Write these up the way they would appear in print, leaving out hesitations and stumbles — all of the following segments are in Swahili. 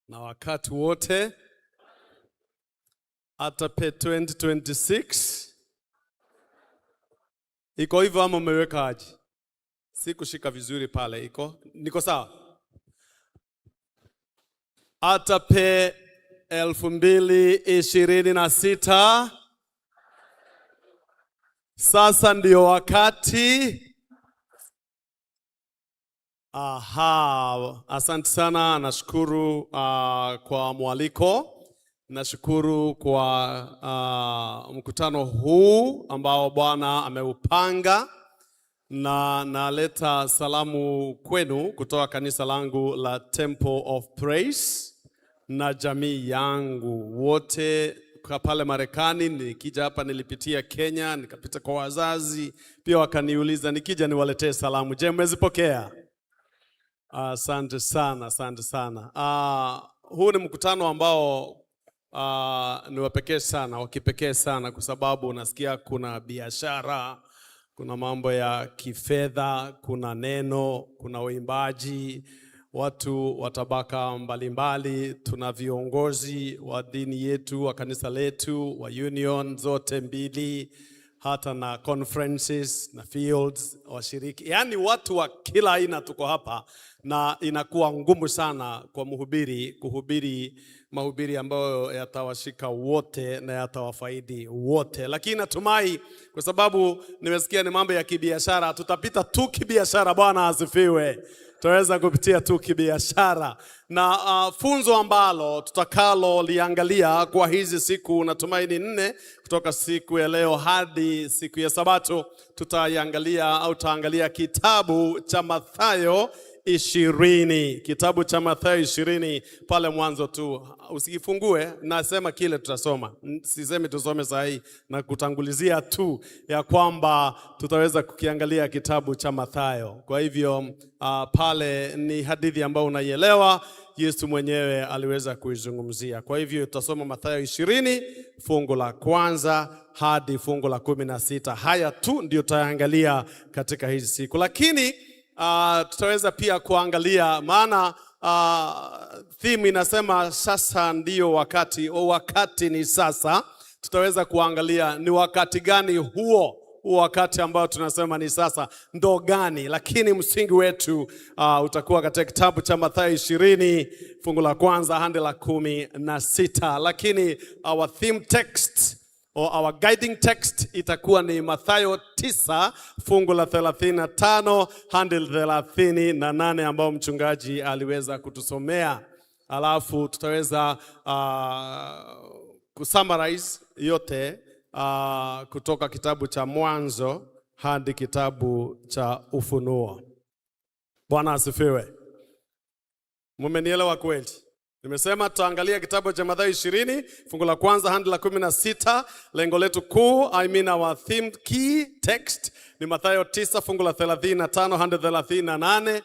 na wakati wote. Atape 2026 iko hivyo ama umeweka aje? Sikushika vizuri pale, niko sawa? Atape 2026 sasa ndio wakati. Asante sana, nashukuru kwa mwaliko. Nashukuru kwa mkutano huu ambao Bwana ameupanga, na naleta salamu kwenu kutoka kanisa langu la Temple of Praise na jamii yangu wote kwa pale Marekani. Nikija hapa nilipitia Kenya, nikapita kwa wazazi, pia wakaniuliza nikija niwaletee salamu. Je, mmezipokea? Asante sana, asante sana. Huu ni mkutano ambao ni wapekee sana, wakipekee sana, kwa sababu unasikia kuna biashara, kuna mambo ya kifedha, kuna neno, kuna uimbaji, watu wa tabaka mbalimbali, tuna viongozi wa dini yetu, wa kanisa letu, wa union zote mbili, hata na conferences na fields, washiriki. Yaani watu wa kila aina tuko hapa, na inakuwa ngumu sana kwa mhubiri kuhubiri mahubiri ambayo yatawashika wote na yatawafaidi wote. Lakini natumai kwa sababu nimesikia ni mambo ya kibiashara, tutapita tu kibiashara. Bwana asifiwe. Tutaweza kupitia tu kibiashara. Na funzo ambalo tutakalo liangalia kwa hizi siku, natumaini 4 kutoka siku ya leo hadi siku ya Sabato, tutaangalia kitabu cha Mathayo 20. Kitabu cha Mathayo 20 pale mwanzo tu. Usikifungue, nasema kile tutasoma. Sisemi tusome sahi, na kutangulizia tu ya kwamba tutaweza kukiangalia kitabu cha Mathayo. Kwa hivyo pale ni hadithi ambayo unaielewa, Yesu mwenyewe aliweza kuizungumzia. Kwa hivyo tutasoma Mathayo 20 fungu la 1 hadi fungu la 16. Haya tu ndio tutaangalia katika hizi siku. Lakini tutaweza pia kuangalia, maana theme inasema sasa ndio wakati, wakati ni sasa. Tutaweza kuangalia ni wakati gani huo wakati ambao tunasema ni sasa ndo gani. Lakini msingi wetu utakuwa katika kitabu cha Mathayo 20 fungu la 1 hadi la 16. Lakini our theme text our guiding text itakuwa ni Mathayo 9 fungu la 35 hadi 38 ambao mchungaji aliweza kutusomea. Alafu tutaweza kusummarize yote kutoka kitabu cha Mwanzo hadi kitabu cha Ufunuo. Bwana asifiwe. Mmenielewa kweli? Nimesema tutaangalia kitabu cha Mathayo 20 fungu la 1 hadi la 16. Lengo letu kuu, our theme key text ni Mathayo 9 fungu la 35 hadi 38.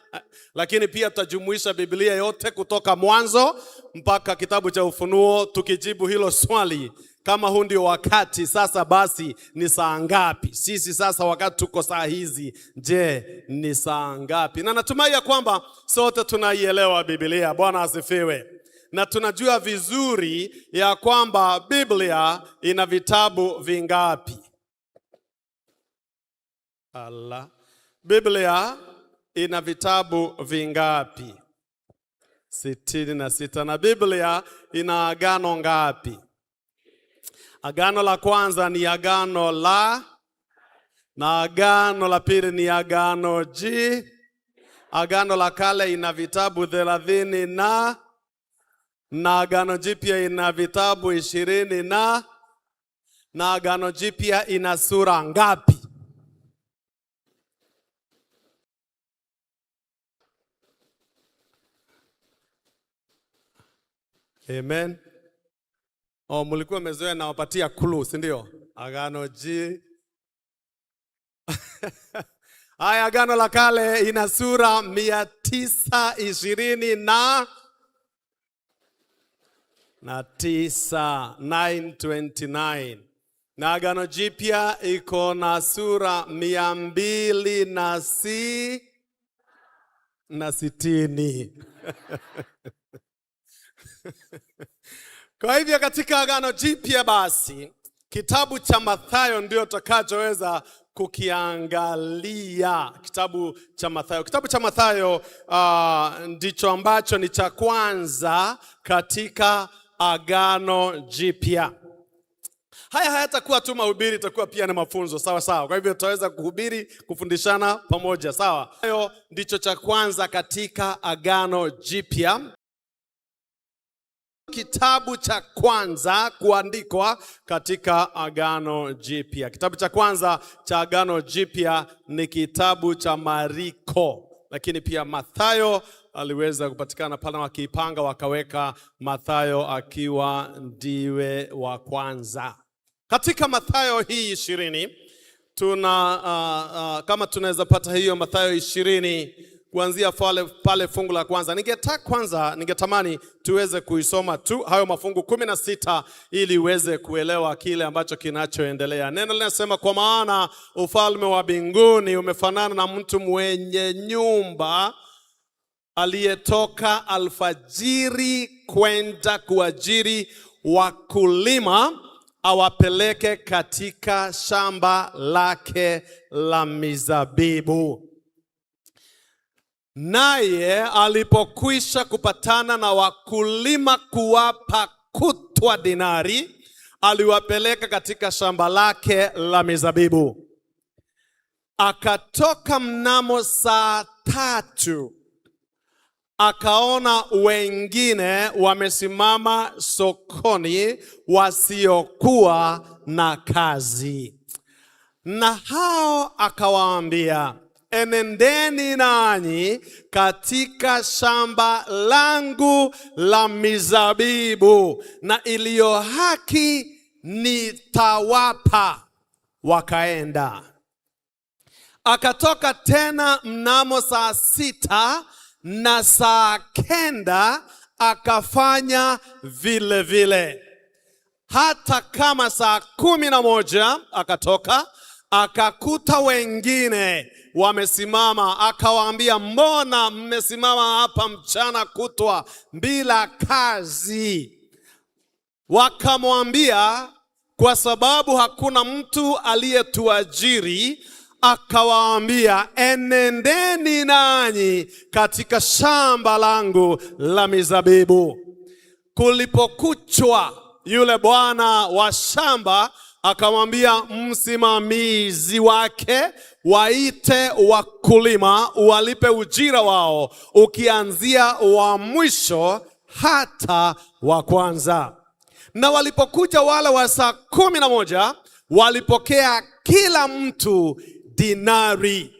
Lakini pia tutajumuisha Biblia yote kutoka Mwanzo mpaka kitabu cha Ufunuo, tukijibu hilo swali, kama huu ndio wakati sasa, basi ni saa ngapi? Sisi sasa wakati tuko saa hizi, je, ni saa ngapi? Na natumai ya kwamba sote tunaielewa Biblia. Bwana asifiwe. Na tunajua vizuri ya kwamba Biblia ina vitabu vingapi? Biblia ina vitabu vingapi? 66. Na Biblia ina agano ngapi? Agano la kwanza ni agano la, na agano la pili ni agano G. Agano la kale ina vitabu 30 na agano jipya ina vitabu 20 na agano jipya ina sura ngapi? Amen. Mulikuwa mezoea na wapatia clue, si ndio? Agano G. Haya, agano la kale ina sura 929 929. Na agano jipya iko na sura 260. Kwa hivyo katika Agano Jipya basi, kitabu cha Mathayo ndio tutakachoweza kukiangalia. Kitabu cha Mathayo. Kitabu cha Mathayo ndicho ambacho ni cha kwanza katika Agano Jipya. Haya hayatakuwa tu mahubiri, itakuwa pia ni mafunzo, sawa sawa. Kwa hivyo tutaweza kuhubiri, kufundishana pamoja, sawa. Hayo ndicho cha kwanza katika Agano Jipya. Kitabu cha kwanza kuandikwa katika Agano Jipya. Kitabu cha kwanza cha Agano Jipya ni kitabu cha Mariko, lakini pia Mathayo aliweza kupatikana pale, wakiipanga wakaweka Mathayo akiwa ndiwe wa kwanza. Katika Mathayo hii 20 kama tunaweza pata hiyo Mathayo 20 kuanzia pale fungu la kwanza. Ningetamani tuweze kuisoma tu hayo mafungu 16 ili uweze kuelewa kile ambacho kinachoendelea. Neno linasema, kwa maana ufalme wa mbinguni umefanana na mtu mwenye nyumba aliyetoka alfajiri kwenda kuajiri wakulima awapeleke katika shamba lake la mizabibu. Naye alipokwisha kupatana na wakulima kuwapa kutwa dinari, aliwapeleka katika shamba lake la mizabibu. Akatoka mnamo saa 3, akaona wengine wamesimama sokoni wasiokuwa na kazi, na hao akawaambia, enendeni nanyi katika shamba langu la mizabibu, na iliyo haki nitawapa. Wakaenda. Akatoka tena mnamo saa 6 na saa 9 akafanya vile vile. Hata kama saa 11 akatoka, akakuta wengine wamesimama, akawaambia, mbona mmesimama hapa mchana kutwa bila kazi? Wakamwambia, kwa sababu hakuna mtu aliyetuajiri. Akawaambia, enendeni nanyi katika shamba langu la mizabibu. Kulipokuchwa, yule bwana wa shamba akamwambia msimamizi wake, waite wakulima walipe ujira wao, ukianzia wa mwisho hata wa kwanza. Na walipokuja wale wa saa 11, walipokea kila mtu dinari.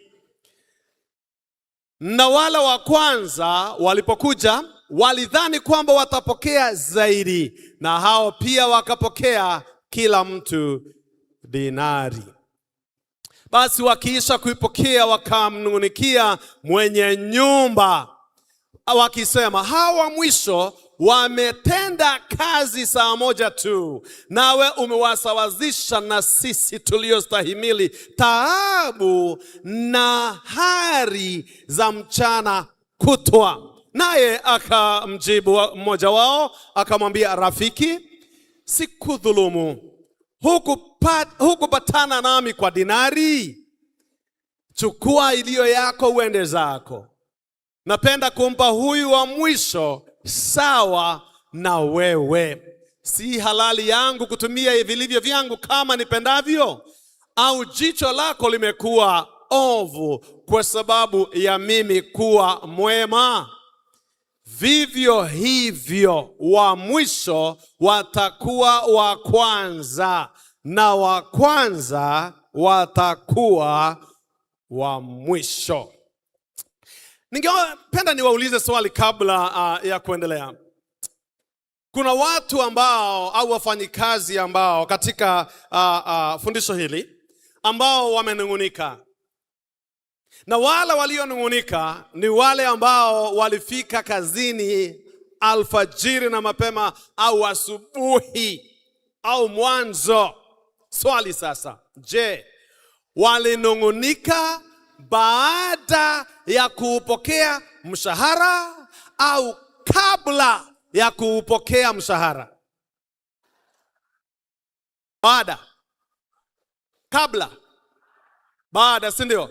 Na wale wa kwanza walipokuja, walidhani kwamba watapokea zaidi, na hao pia wakapokea kila mtu dinari. Basi wakiisha kuipokea, wakamnung'unikia mwenye nyumba wakisema, hawa mwisho wametenda kazi saa 1 tu, nawe umewasawazisha na sisi tuliostahimili taabu na hari za mchana kutwa. Naye akamjibu mmoja wao akamwambia, rafiki, sikudhulumu. Hukupatana nami kwa dinari? Chukua iliyo yako uende zako. Napenda kumpa huyu wa mwisho sawa na wewe. Si halali yangu kutumia vilivyo vyangu kama nipendavyo? Au jicho lako limekuwa ovu kwa sababu ya mimi kuwa mwema? Vivyo hivyo wa mwisho watakuwa wa kwanza, na wa kwanza watakuwa wa mwisho. Ningependa niwaulize swali kabla ya kuendelea. Kuna watu ambao au wafanyikazi ambao katika fundisho hili ambao wamenung'unika. Na wale walionung'unika ni wale ambao walifika kazini alfajiri na mapema au asubuhi au mwanzo. Swali sasa, je, walinung'unika baada ya kuupokea mshahara au kabla ya kuupokea mshahara? Baada, kabla, baada, si ndio?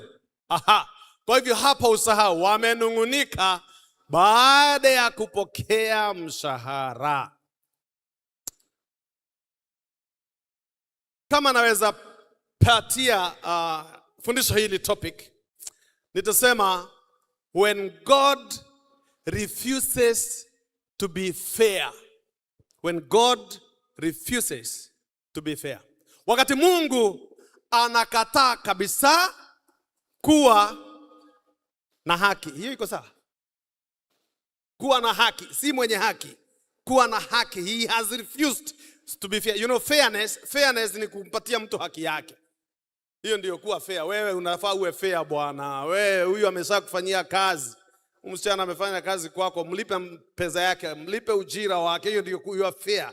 Aha. Kwa hivyo hapa usahau, wamenungunika baada ya kupokea mshahara. Kama naweza patia fundisho hili topic, nitasema when God refuses to be fair. When God refuses to be fair. Wakati Mungu anakataa kabisa kuwa na haki. Hiyo iko sawa? Kuwa na haki, si mwenye haki. Kuwa na haki. He has refused to be fair. You know, fairness ni kumpatia mtu haki yake. Hiyo ndio kuwa fair. Wewe unafaa uwe fair bwana. Wewe huyu amesha kufanyia kazi. Msichana amefanya kazi kwako, mlipe pesa yake, mlipe ujira wake. Hiyo ndio kuwa fair.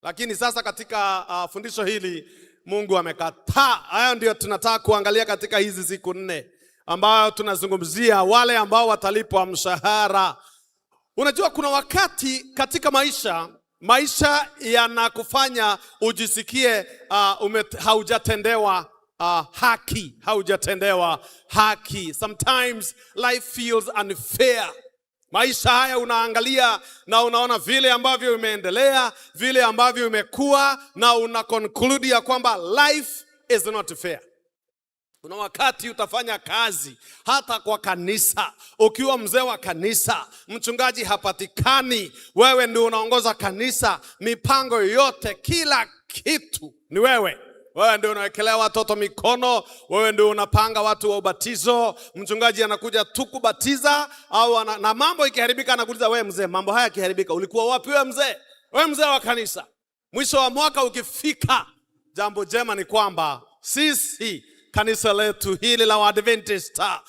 Lakini sasa katika fundisho hili Mungu amekataa. Hayo ndio tunataka kuangalia katika hizi siku 4 ambayo tunazungumzia wale ambao watalipwa mshahara. Unajua kuna wakati katika maisha yanakufanya ujisikie haujatendewa haki, haujatendewa haki. Sometimes life feels unfair. Maisha haya unaangalia na unaona vile ambavyo imeendelea, vile ambavyo imekuwa, na una conclude ya kwamba life is not fair. Kuna wakati utafanya kazi hata kwa kanisa, ukiwa mzee wa kanisa, mchungaji hapatikani, wewe ndio unaongoza kanisa, mipango yote, kila kitu ni wewe. Wewe ndio unawekelea watoto mikono, wewe ndio unapanga watu wa ubatizo, mchungaji anakuja tu kubatiza au na mambo ikiharibika anakuuliza wewe mzee, mambo haya yakiharibika ulikuwa wapi wewe mzee? Wewe mzee wa kanisa. Mwisho wa mwaka ukifika, jambo jema ni kwamba sisi kanisa letu hili la Waadventista,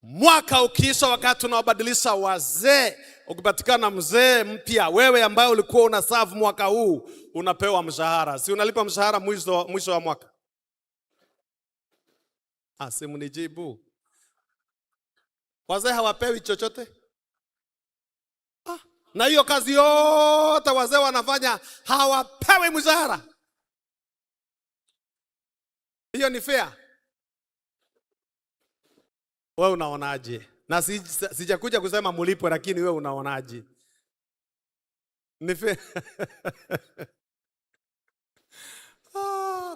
mwaka ukiisha, wakati tunawabadilisha wazee, ukipatikana mzee mpya, wewe ambaye ulikuwa una serve mwaka huu, unapewa mshahara. Si unalipa mshahara mwisho wa mwaka? Simnijibu. Wazee hawapewi chochote? Na hiyo kazi yote wazee wanafanya hawapewi mshahara? Hiyo ni fair? Wewe unaonaje? Na sijakuja kusema mulipwe, lakini wewe unaonaje? Ni fair?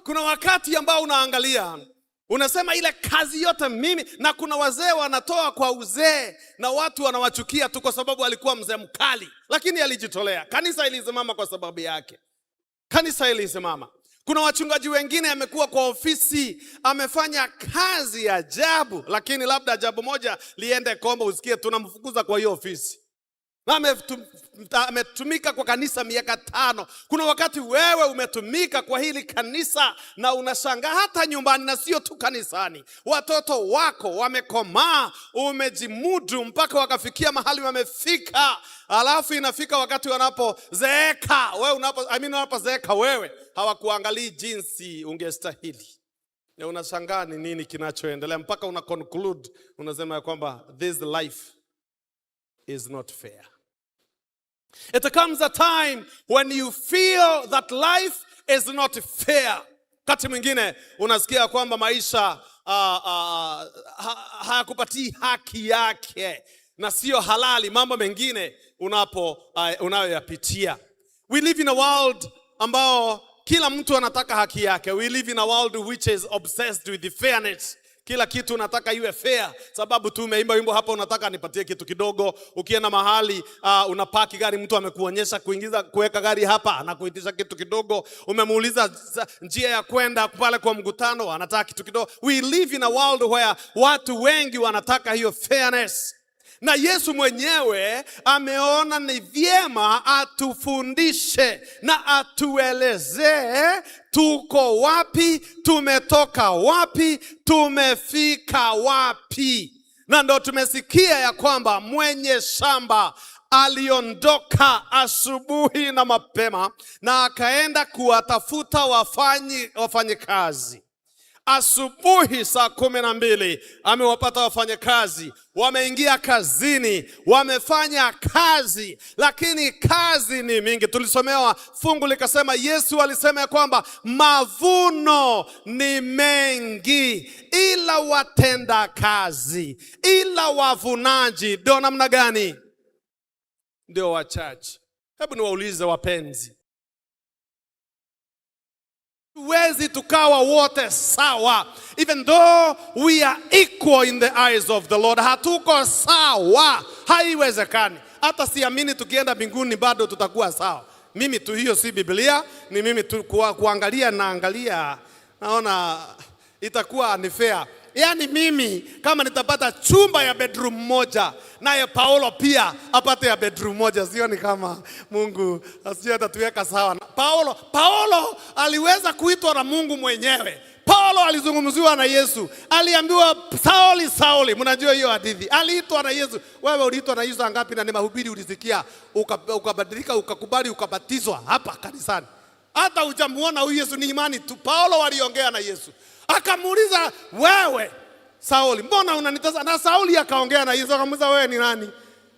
Kuna wakati ambao unaangalia, unasema ile kazi yote mimi, na kuna wazee wanatoa kwa uzee na watu wanawachukia tu kwa sababu alikuwa mzee mkali, lakini alijitolea. Kanisa ilisimama kwa sababu yake. Kanisa ilisimama. Kuna wachungaji wengine amekuwa kwa ofisi, amefanya kazi ya ajabu, lakini labda ajabu moja liende kombo, usikie tunamfukuza kwa hiyo ofisi. Na ametumika kwa kanisa miaka 5. Kuna wakati wewe umetumika kwa hili kanisa na unashangaa hata nyumbani, na sio tu kanisani. Watoto wako wamekomaa, umejimudu mpaka wakafikia mahali wamefika. Alafu inafika wakati wanapozeeka, wanapozeeka wewe hawakuangalii jinsi ungestahili. Na unashangaa ni nini kinachoendelea, mpaka una conclude, unasema ya kwamba this life is not fair. It comes a time when you feel that life is not fair. Kati mwingine unasikia kwamba maisha hayakupatii haki yake na sio halali, mambo mengine unayoyapitia. We live in a world ambao kila mtu anataka haki yake. We live in a world which is obsessed with the fairness. Kila kitu unataka iwe fair, sababu tu umeimba wimbo hapa unataka nipatie kitu kidogo. Ukienda mahali unapaki gari, mtu amekuonyesha kuweka gari hapa, anakuitisha kitu kidogo. Umemuuliza njia ya kwenda pale kwa mkutano, anataka kitu kidogo. We live in a world where watu wengi wanataka hiyo fairness. Na Yesu mwenyewe ameona ni vyema atufundishe na atuelezee tuko wapi, tumetoka wapi, tumefika wapi. Na ndo tumesikia ya kwamba mwenye shamba aliondoka asubuhi na mapema na akaenda kuwatafuta wafanyikazi. Asubuhi saa 12 amewapata wafanyakazi, wameingia kazini, wamefanya kazi, lakini kazi ni mingi. Tulisomewa fungu likasema, Yesu alisema ya kwamba mavuno ni mengi, ila watenda kazi, ila wavunaji ndio namna gani? Ndio wachache. Hebu niwaulize wapenzi, huwezi tukawa wote sawa. Even though we are equal in the eyes of the Lord, hatuko sawa, haiwezekani. Hata siamini tukienda mbinguni bado tutakuwa sawa. Mimi tu, hiyo si Biblia, ni mimi tu kuangalia, naona itakuwa unfair. Yaani mimi kama nitapata chumba ya bedroom moja, naye Paulo pia apate ya bedroom moja, sioni kama Mungu asije atatuweka sawa. Paulo aliweza kuitwa na Mungu mwenyewe. Paulo alizungumziwa na Yesu. Aliambiwa, Sauli, Sauli, mnajua hiyo hadithi. Aliitwa na Yesu. Wewe uliitwa na Yesu ngapi na ni mahubiri ulisikia, ukabadilika, ukakubali, ukabatizwa hapa kanisani? Hata hujamuona huyu Yesu, ni imani tu. Paulo waliongea na Yesu. Akamuuliza, wewe Sauli, mbona unanitesa? Na Sauli akaongea na Yesu, akamuuliza, wewe ni nani?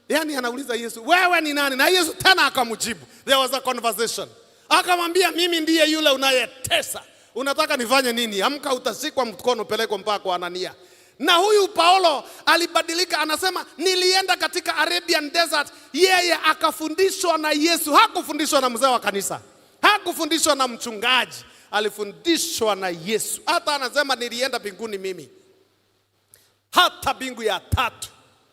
Yaani anauliza Yesu, wewe ni nani? Na Yesu tena akamjibu. There was a conversation. Akamwambia, mimi ndiye yule unayetesa. Unataka nifanye nini? Amka, utashikwa mkono, pelekwa mpaka kwa Anania. Na huyu Paulo alibadilika, anasema, nilienda katika Arabian desert. Yeye akafundishwa na Yesu. Hakufundishwa na mzee wa kanisa, hakufundishwa na mchungaji, alifundishwa na Yesu. Hata anasema, nilienda mbinguni mimi, hata mbingu ya 3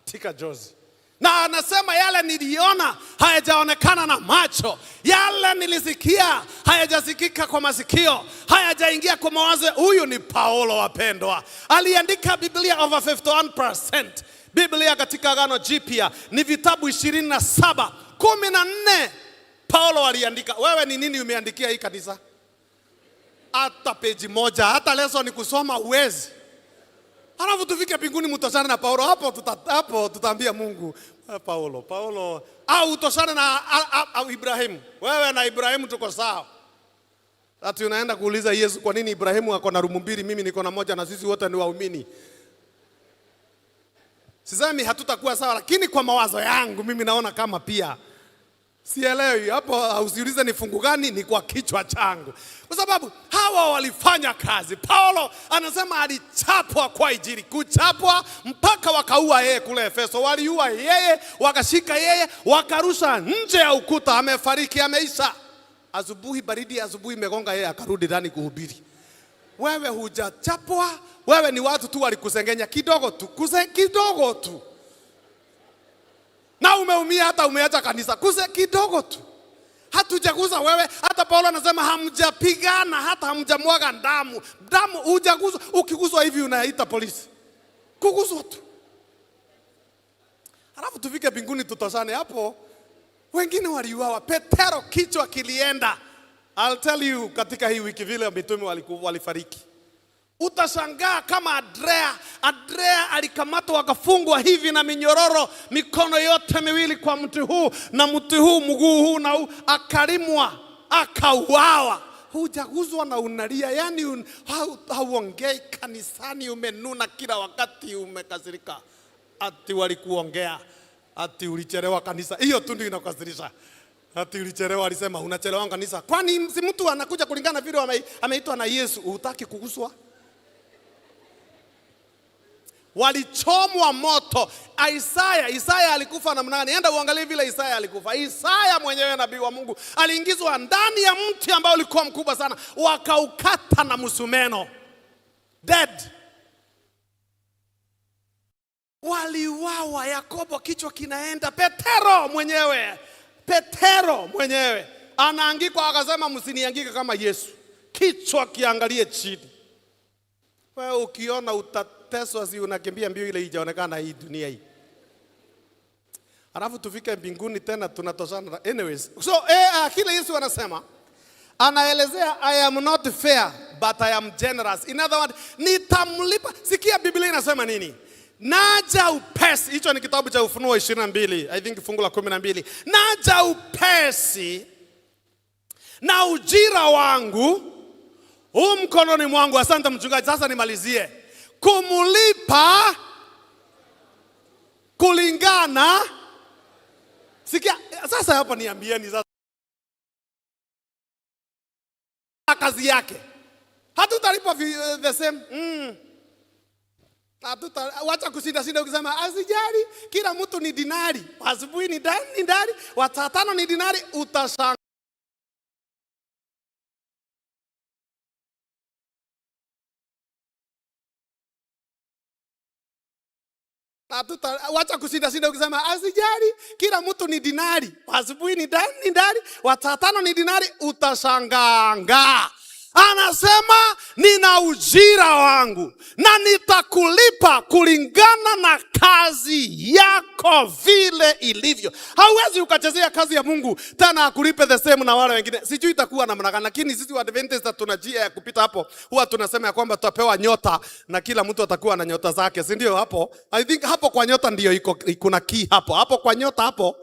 tika jozi. Na anasema, yale niliona hayajaonekana na macho, yale nilisikia hayajasikika kwa masikio, hayajaingia kwa mawazo. Huyu ni Paulo, wapendwa. Aliandika Biblia over 51%. Biblia katika Agano Jipya ni vitabu 27, 14 Paulo aliandika. Wewe ni nini umeandikia hii kanisa? Hata peji moja, hata leso ni kusoma uwezi. Halafu tufike mbinguni mtoshane na Paulo. Hapo tutaambia Mungu, Paulo au utoshane na Ibrahimu. Wewe na Ibrahimu tuko sawa. Ati unaenda kuuliza Yesu, kwa nini Ibrahimu ako na rumu mbili, mimi niko na moja, na sisi wote ni waumini? Sisemi hatutakuwa sawa, lakini kwa mawazo yangu mimi naona kama pia sielewi. Hapo usiulize ni fungu gani, ni kwa kichwa changu. Kwa sababu hawa walifanya kazi. Paulo anasema alichapwa kwa Injili, kuchapwa mpaka wakaua yeye kule Efeso. Waliua yeye, wakashika yeye, wakarusha nje ya ukuta, amefariki, ameisha. Asubuhi baridi, asubuhi imegonga yeye, akarudi ndani kuhubiri. Wewe hujachapwa, wewe ni watu tu walikusengenya kidogo tu, kidogo tu. Na umeumia, hata umeacha kanisa, kidogo tu. Hatujaguza wewe. Hata Paulo anasema hamjapigana, hata hamjamwaga damu. Damu hujaguzwa. Ukiguzwa hivi unaita polisi. Kuguzwa tu. Halafu tufike mbinguni tutoshane. Hapo wengine waliuawa. Petero kichwa kilienda. I'll tell you, katika hii wiki vile mitume walifariki. Utashangaa kama Andrea alikamatwa akafungwa hivi na minyororo, mikono yote miwili kwa mti huu na mti huu, mguu huu na huu, akalimwa, akauawa. Hujaguzwa na unalia, yani hauongei kanisani, umenuna kila wakati, umekasirika. Ati walikuongea, ati ulichelewa kanisa. Hiyo tu ndio inakasirisha. Ati ulichelewa, alisema unachelewa kanisa. Kwani si mtu anakuja kulingana vile ameitwa na Yesu, hutaki kuguswa? Walichomwa moto. Isaya alikufa namna gani? Enda uangalie vile Isaya alikufa. Isaya mwenyewe nabii wa Mungu aliingizwa ndani ya mti ambao ulikuwa mkubwa sana, wakaukata na msumeno. Dead. Waliuawa. Yakobo kichwa kinaenda. Petero mwenyewe anaangikwa, akasema msiniangike kama Yesu, kichwa kiangalie chini. Wewe ukiona utateswa, si unakimbia mbio ile ijaonekana hii dunia hii. Alafu tufike mbinguni tena tunatoshana. Anyways, so kile Yesu anasema, anaelezea, I am not fair but I am generous. In other words, nitamlipa. Sikia Biblia inasema nini? Naja upesi. Hicho ni kitabu cha Ufunuo 22, I think fungu la 12. Naja upesi na ujira wangu huu mkononi mwangu. Asante mchungaji, sasa nimalizie. Kumulipa kulingana. Sikia, sasa hapa niambieni sasa kazi yake. Hatutalipa the same. Wacha kushinda ukisema asijali, kila mtu ni dinari. Asubuhi ni dinari, saa 5 ni dinari, utashangaa. Wacha kushinda ukisema asijali, kila mtu ni dinari. Asubuhi ni dinari, saa 5 ni dinari, utashangaa. Anasema nina ujira wangu na nitakulipa kulingana na kazi yako vile ilivyo. Hauwezi ukachezea kazi ya Mungu tena akulipe the same na wale wengine. Sijui itakuwa namna gani, lakini sisi wa Adventist tuna njia ya kupita hapo. Huwa tunasema ya kwamba tutapewa nyota na kila mtu atakuwa na nyota zake, si ndio? Hapo I think hapo kwa nyota ndio kuna key hapo. Hapo kwa nyota hapo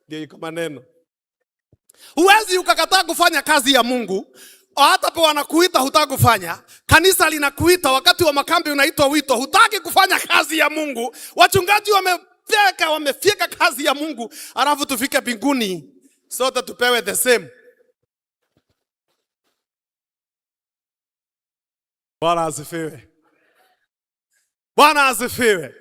ndio iko maneno. Huwezi ukakataa kufanya kazi ya Mungu. Hata pa wanakuita hutaki kufanya. Kanisa linakuita wakati wa makambi unaitwa wito, hutaki kufanya kazi ya Mungu. Wachungaji wamefika kazi ya Mungu, alafu tufike mbinguni sote tupewe the same. Bwana asifiwe. Bwana asifiwe.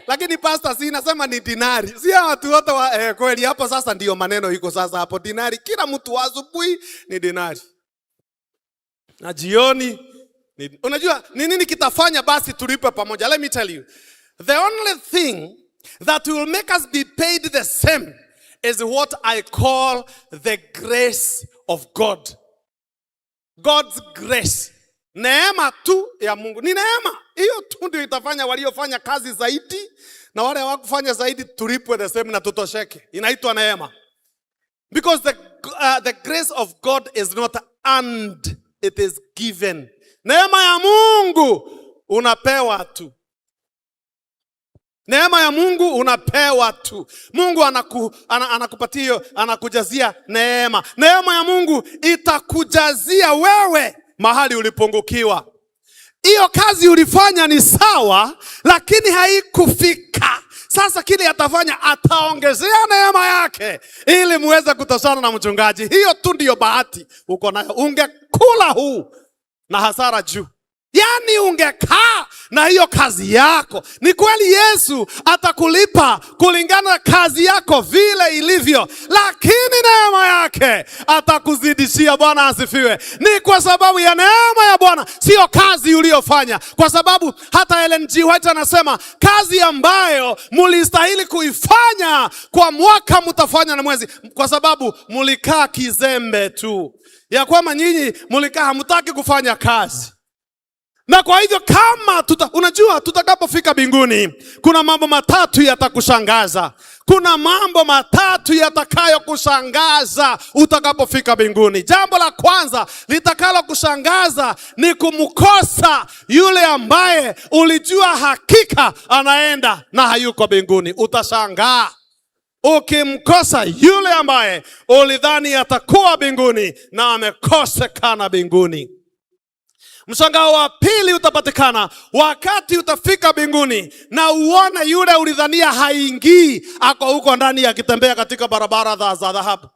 Lakini pastor si nasema ni dinari. Si watu wote kweli hapo sasa ndio maneno iko sasa hapo dinari. Kila mtu asubuhi ni dinari. Na jioni, unajua ni nini kitafanya basi tulipe pamoja? Let me tell you. The only thing that will make us be paid the same is what I call the grace of God. God's grace. Neema tu ya Mungu. Ni neema. Hiyo tu ndio itafanya waliofanya kazi zaidi na wale hawakufanya zaidi tulipwe the same na tutosheke. Inaitwa neema. Because the grace of God is not earned. It is given. Neema ya Mungu unapewa tu. Neema ya Mungu unapewa tu. Mungu anakupatia, anakujazia neema. Neema ya Mungu itakujazia wewe mahali ulipungukiwa. Hiyo kazi ulifanya ni sawa, lakini haikufika. Sasa kile atafanya, ataongezea neema yake ili muweze kutoshana na mchungaji. Hiyo tu ndio bahati uko nayo. Ungekula huu na hasara juu. Yaani ungekaa na hiyo kazi yako. Ni kweli Yesu atakulipa kulingana na kazi yako vile ilivyo, lakini neema yake atakuzidishia. Bwana asifiwe. Ni kwa sababu ya neema ya Bwana, sio kazi uliyofanya. Kwa sababu hata Ellen G. White anasema kazi ambayo mulistahili kuifanya kwa mwaka mtafanya na mwezi, kwa sababu mulikaa kizembe tu. Ya kwamba nyinyi mulikaa hamtaki kufanya kazi. Na kwa hivyo kama unajua tutakapofika mbinguni, kuna mambo matatu yatakushangaza. Kuna mambo matatu yatakayokushangaza utakapofika mbinguni. Jambo la kwanza litakalo kushangaza ni kumkosa yule ambaye ulijua hakika anaenda na hayuko mbinguni. Utashangaa ukimkosa yule ambaye ulidhani atakuwa mbinguni na amekosekana mbinguni. Mshangao wa pili utapatikana wakati utafika mbinguni na uone yule ulidhania haingii ako huko ndani akitembea katika barabara za dhahabu.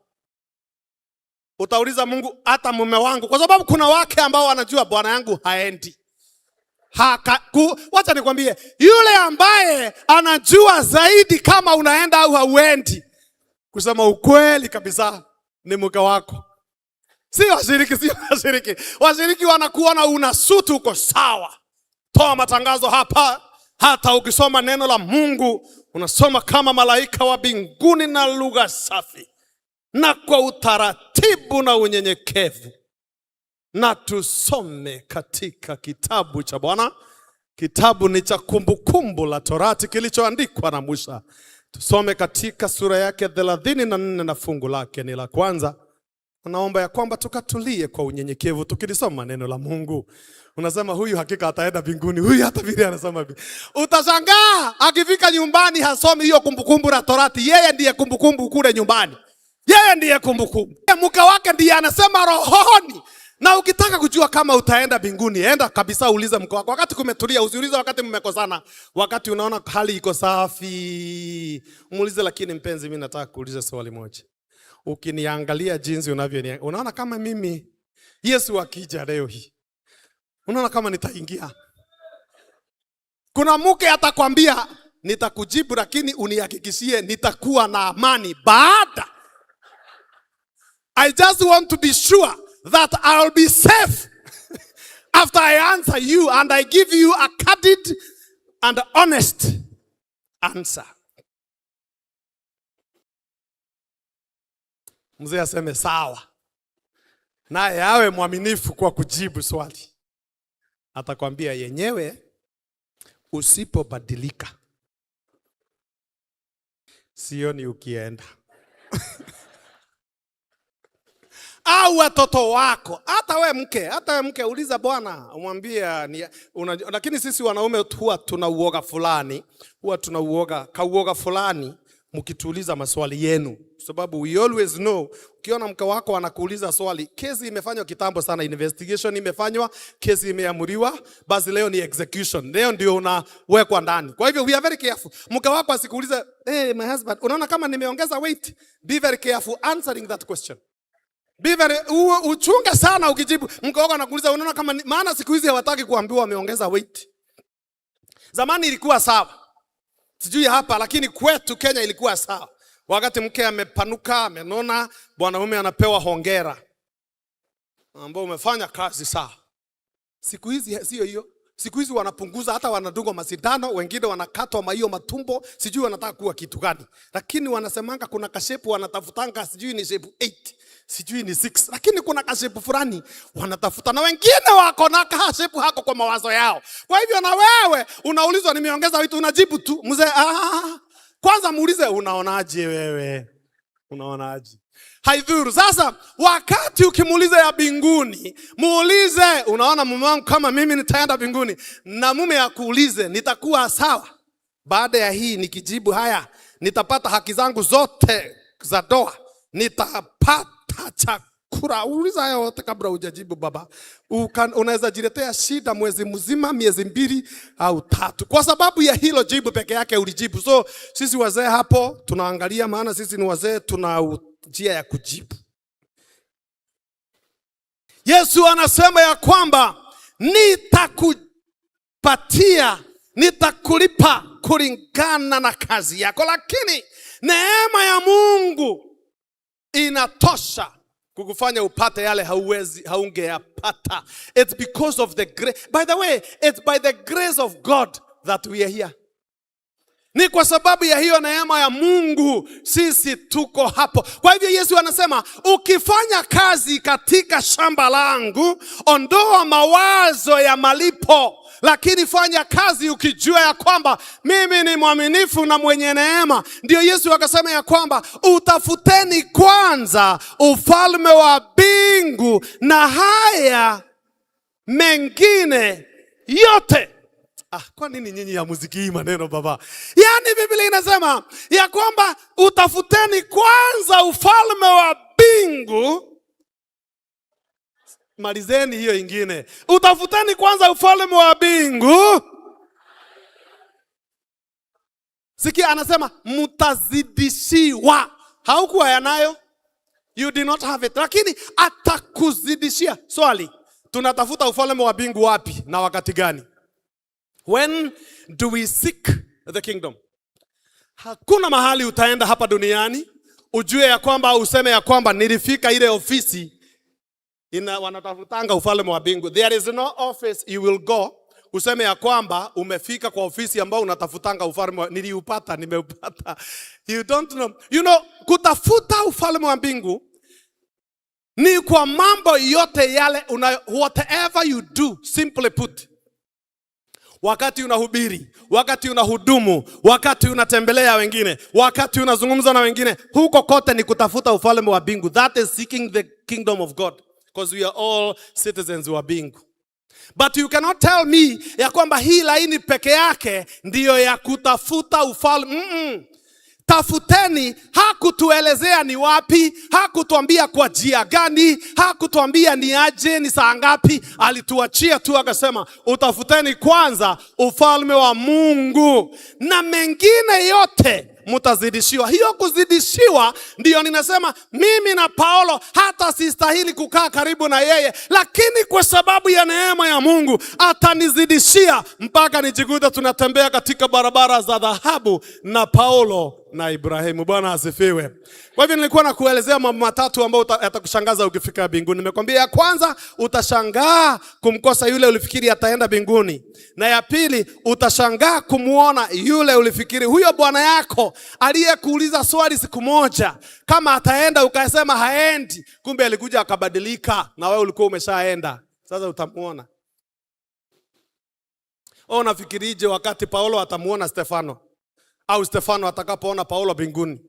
Utauliza Mungu, hata mume wangu, kwa sababu kuna wake ambao wanajua bwana yangu haendi. Wacha nikwambie, yule ambaye anajua zaidi kama unaenda au hauendi, kusema ukweli kabisa, ni mke wako. Si washiriki. Washiriki wanakuona unasutu uko sawa. Toa matangazo hapa. Hata ukisoma neno la Mungu, unasoma kama malaika wa mbinguni na lugha safi. Na kwa utaratibu na unyenyekevu. Na tusome katika kitabu cha Bwana. Kitabu ni cha Kumbukumbu la Torati kilichoandikwa na Musa. Tusome katika sura yake 34 na fungu lake ni la kwanza. Naomba ya kwamba tukatulie kwa unyenyekevu tukilisoma neno la Mungu. Unasema huyu hakika ataenda mbinguni. Huyu hata vile anasema. Utashangaa akifika nyumbani hasomi hiyo Kumbukumbu la Torati. Yeye ndiye kumbukumbu kule nyumbani. Yeye ndiye kumbukumbu. Mke wake ndiye anasema rohoni Na ukitaka kujua kama utaenda mbinguni, enda kabisa uulize mke wako. Wakati kumetulia, usiulize wakati mmekosana. Wakati unaona hali iko safi, muulize, lakini mpenzi, mimi nataka kuuliza swali moja. Ukiniangalia jinsi unavyoniangalia, unaona kama mimi Yesu akija leo hii, unaona kama nitaingia? Kuna mke atakwambia nitakujibu, lakini unihakikishie nitakuwa na amani baada. I just want to be sure that I'll be safe after I answer you and I give you a candid and honest answer. Mzee aseme sawa, naye awe mwaminifu kwa kujibu swali. Atakwambia yenyewe, usipobadilika sioni ukienda. Au watoto wako, hata we mke, uliza bwana, umwambie lakini sisi wanaume huwa tuna uoga fulani mkituuliza maswali yenu. Sababu we always know, ukiona mke wako anakuuliza swali, kesi imefanywa kitambo sana, investigation imefanywa, kesi imeamuriwa, basi leo ni execution. Leo ndio unawekwa ndani. Kwa hivyo we are very careful. Mke wako asikuulize, "Hey my husband, unaona kama nimeongeza weight?" Be very careful answering that question. Uchunge sana ukijibu. Mke wako anakuuliza, unaona kama, maana siku hizi hawataki kuambiwa wameongeza weight. Zamani ilikuwa sawa. Sijui hapa, lakini kwetu Kenya ilikuwa sawa. Wakati mke amepanuka, amenona, bwanaume anapewa hongera, ambao umefanya kazi sawa. Siku hizi sio hiyo. Siku hizi wanapunguza, hata wanadungwa masindano, wengine wanakatwa maiyo matumbo, sijui wanataka kuwa kitu gani. Lakini wanasemanga kuna kashepu wanatafutanga, sijui ni shape 8, sijui ni 6, lakini kuna kashepu fulani wanatafuta, na wengine wako na kashepu hako kwa mawazo yao. Kwa hivyo na wewe unaulizwa nimeongeza vitu, unajibu tu mzee, kwanza muulize unaonaje wewe? Unaonaje? Haidhuru. Sasa wakati ukimuuliza ya mbinguni, muulize, unaona mume wangu kama mimi nitaenda mbinguni? Na mume akuulize, nitakuwa sawa baada ya hii nikijibu haya? Nitapata haki zangu zote za doa? Nitapata chakula? Uliza haya wote kabla hujajibu baba. Unaweza jiletea shida mwezi mzima, miezi 2 au 3. Kwa sababu ya hilo jibu peke yake ulijibu. So sisi wazee hapo tunaangalia, maana sisi ni wazee, tuna njia ya kujibu. Yesu anasema ya kwamba nitakulipa kulingana na kazi yako, lakini neema ya Mungu inatosha kukufanya upate yale haungeyapata. It's because of the grace. By the way, it's by the grace of God that we are here. Ni kwa sababu ya hiyo neema ya Mungu sisi tuko hapo. Kwa hivyo Yesu anasema, ukifanya kazi katika shamba langu, ondoa mawazo ya malipo, lakini fanya kazi ukijua ya kwamba mimi ni mwaminifu na mwenye neema. Ndio Yesu akasema ya kwamba utafuteni kwanza ufalme wa mbingu, na haya mengine yote. Kwa nini nyinyi ya muziki hii maneno baba? Yaani Biblia inasema ya kwamba utafuteni kwanza ufalme wa mbingu. Malizeni hiyo ingine. Utafuteni kwanza ufalme wa mbingu. Sikia anasema mtazidishiwa. Haukuwa yanayo. You did not have it. Lakini atakuzidishia. Swali, tunatafuta ufalme wa mbingu wapi na wakati gani? When do we seek the kingdom? Hakuna mahali utaenda hapa duniani ujue ya kwamba, useme ya kwamba nilifika ile ofisi wanatafutanga ufalme wa mbingu. There is no office you will go useme ya kwamba umefika kwa ofisi ambao unatafutanga ufalme niliupata, nimeupata. You don't know. You know, kutafuta ufalme wa mbingu ni kwa mambo yote yale whatever you do, simply put. Wakati unahubiri, wakati unahudumu, wakati unatembelea wengine, wakati unazungumza na wengine, huko kote ni kutafuta ufalme wa mbingu. That is seeking the kingdom of God, because we are all citizens wa mbingu. But you cannot tell me ya kwamba hii laini peke yake ndiyo ya kutafuta ufalme. Tafuteni, hakutuelezea ni wapi, hakutuambia kwa njia gani, hakutuambia ni aje, ni saa ngapi. Alituachia tu akasema, utafuteni kwanza ufalme wa Mungu na mengine yote mtazidishiwa. Hiyo kuzidishiwa ndiyo ninasema mimi na Paulo hata sistahili kukaa karibu na yeye, lakini kwa sababu ya neema ya Mungu atanizidishia mpaka nijikuta tunatembea katika barabara za dhahabu na Paulo na Ibrahimu. Bwana asifiwe. Kwa hivyo nilikuwa nakuelezea mambo matatu ambayo yatakushangaza ukifika mbinguni. Nimekwambia ya kwanza, utashangaa kumkosa yule ulifikiri ataenda mbinguni, na ya pili utashangaa kumuona yule ulifikiri, huyo bwana yako aliyekuuliza swali siku moja kama ataenda ukasema haendi, kumbe alikuja akabadilika na wewe ulikuwa umeshaenda. Sasa utamuona. Unafikirije wakati Paulo atamuona Stefano, au Stefano atakapoona Paulo mbinguni?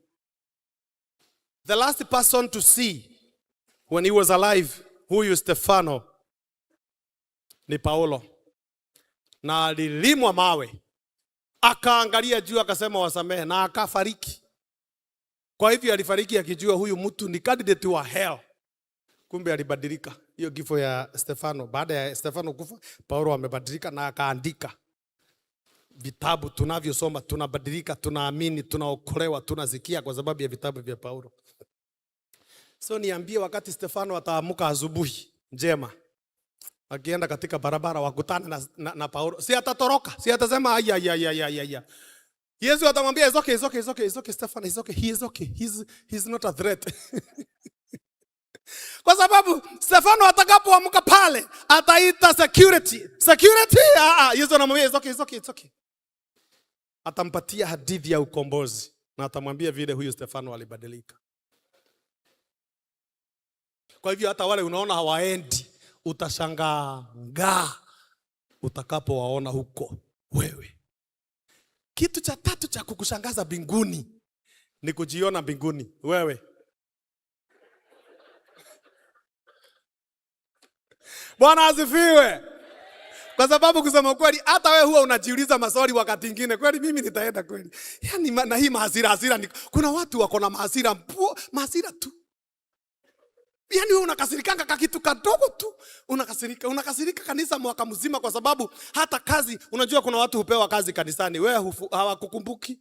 The last person to see when he was alive, huyu Stefano, ni Paulo. Na alilimwa mawe, akaangalia juu akasema wasamehe, na akafariki. Kwa hivyo alifariki akijua huyu mtu ni candidate wa hell. Kumbe alibadilika. Hiyo kifo ya Stefano, baada ya Stefano kufa, Paulo amebadilika na akaandika vitabu tunavyosoma, tunabadilika, tunaamini, tunaokolewa, tunazikia kwa sababu ya vitabu vya Paulo. So niambie, wakati Stefano ataamuka asubuhi njema, akienda katika barabara wakutane na Paulo, si atatoroka? Si atasema aya. Yesu atamwambia it's okay Stefano, it's okay. He is okay. He's not a threat. Kwa sababu Stefano atakapoamka pale ataita security. Yesu anamwambia it's okay. Atampatia hadithi ya ukombozi na atamwambia vile huyu Stefano alibadilika. Kwa hivyo hata wale unaona hawaendi, utashangaa utakapowaona huko wewe. Kitu cha tatu cha kukushangaza mbinguni ni kujiona mbinguni wewe. Bwana asifiwe. Kwa sababu kusema kweli hata wewe huwa unajiuliza maswali wakati mwingine, kweli mimi nitaenda kweli? Yaani na hii mahasira kuna watu wako na mahasira tu. Yaani wewe unakasirikanga kwa kitu kadogo tu, unakasirika kanisa mwaka mzima kwa sababu hata kazi, unajua kuna watu hupewa kazi kanisani, wewe hawakukumbuki.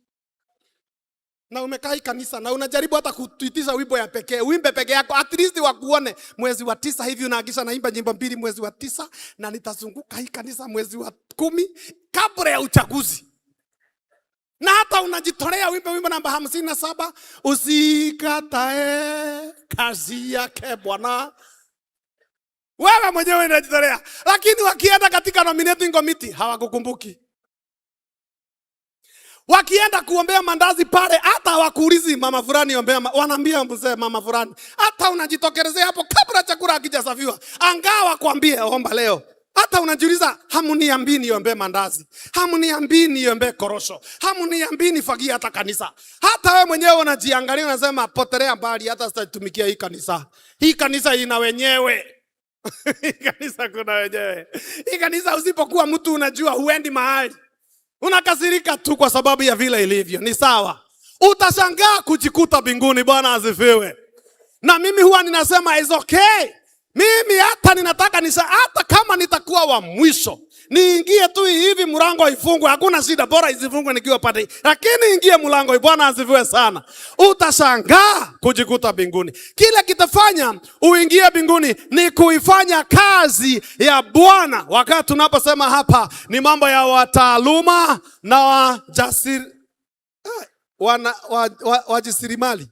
Na umekaa kanisa na unajaribu hata kutuitisha wimbo ya pekee, uimbe peke yako, at least wakuone. Mwezi wa 9 hivi unaagisha naimba nyimbo 2 mwezi wa 9, na nitazunguka hii kanisa mwezi wa 10 kabla ya uchaguzi. Na hata unajitolea wimbo namba 57, usikatae kazi yake Bwana. Wewe mwenyewe unajitolea, lakini wakienda katika nominating committee hawakukumbuki. Wakienda kuombea mandazi pale hata hawakuulizi mama fulani ombea, wanaambia mzee mama fulani. Hata unajitokelezea hapo kabla chakula hakijasafiwa, angawa kwambie omba leo. Hata unajiuliza, hamuniambii niombe mandazi, hamuniambii niombe korosho, hamuniambii nifagie hata kanisa. Hata wewe mwenyewe unajiangalia unasema potelea mbali, hata sitatumikia hii kanisa. Hii kanisa ina wenyewe. Hii kanisa kuna wenyewe. Hii kanisa usipokuwa mtu unajua huendi mahali. Unakasirika tu kwa sababu ya vile ilivyo. Ni sawa. Utashangaa kujikuta mbinguni. Bwana asifiwe. Na mimi huwa ninasema it's okay. Mimi hata ninataka hata kama nitakuwa wa mwisho, niingie tu hivi mlango ifungwe, hakuna shida, bora isifungwe nikiwa pale. Lakini ingie mlango. Bwana asifiwe sana. Utashangaa kujikuta mbinguni. Kile kitafanya uingie mbinguni ni kuifanya kazi ya Bwana. Wakati tunaposema hapa ni mambo ya wataaluma na wajasirimali.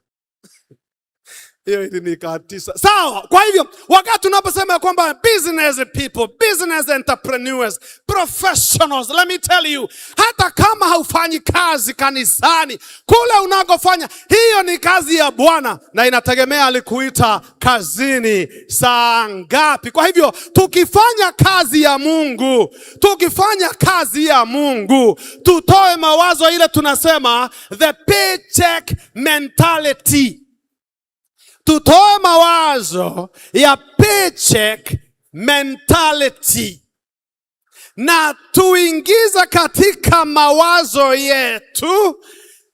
Hiyo ilinikatisha. Sawa. Kwa hivyo wakati tunaposema kwamba business people, business entrepreneurs, professionals, let me tell you, hata kama haufanyi kazi kanisani, kule unakofanya, hiyo ni kazi ya Bwana na inategemea alikuita kazini saa ngapi. Kwa hivyo tukifanya kazi ya Mungu, tutoe mawazo ile tunasema the paycheck mentality. Tutoe mawazo ya paycheck mentality na tuingiza katika mawazo yetu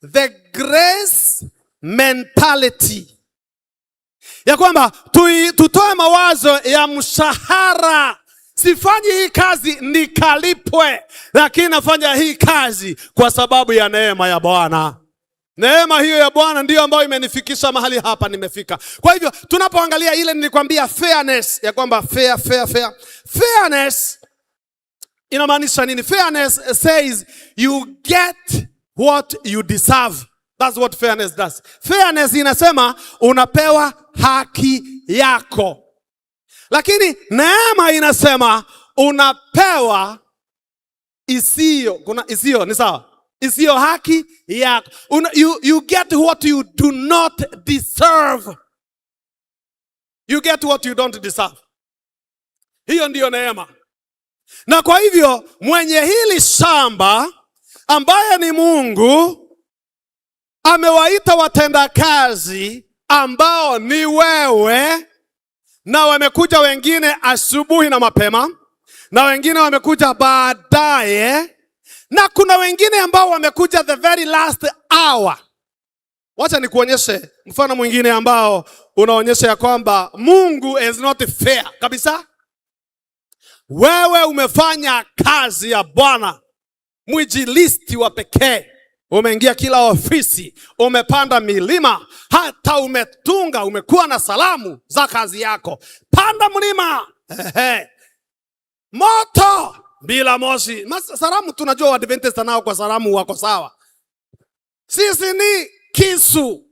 the grace mentality. Ya kwamba tutoe mawazo ya mshahara. Sifanyi hii kazi nikalipwe, lakini nafanya hii kazi kwa sababu ya neema ya Bwana. Neema hiyo ya Bwana ndiyo ambayo imenifikisha mahali hapa nimefika. Kwa hivyo tunapoangalia ile nilikwambia fairness, ya kwamba fairness inamaanisha nini? Fairness says you get what you deserve. That's what fairness does. Fairness inasema unapewa haki yako. Lakini neema inasema unapewa isiyo ni sawa? Isiyo haki yako. You get what you do not deserve. You get what you don't deserve. Hiyo ndiyo neema. Na kwa hivyo mwenye hili shamba ambaye ni Mungu amewaita watendakazi ambao ni wewe, na wamekuja wengine asubuhi na mapema, na wengine wamekuja baadaye, na kuna wengine ambao wamekuja the very last hour. Wacha nikuonyeshe mfano mwingine ambao unaonyesha ya kwamba Mungu is not fair kabisa. Wewe umefanya kazi ya Bwana, mwinjilisti wa pekee. Umeingia kila ofisi, umepanda milima, hata umetunga, umekuwa na salamu za kazi yako. Panda mlima, moto bila moshi. Salamu tunajua Waadventist nao kwa salamu wako sawa. Sisi ni kisu,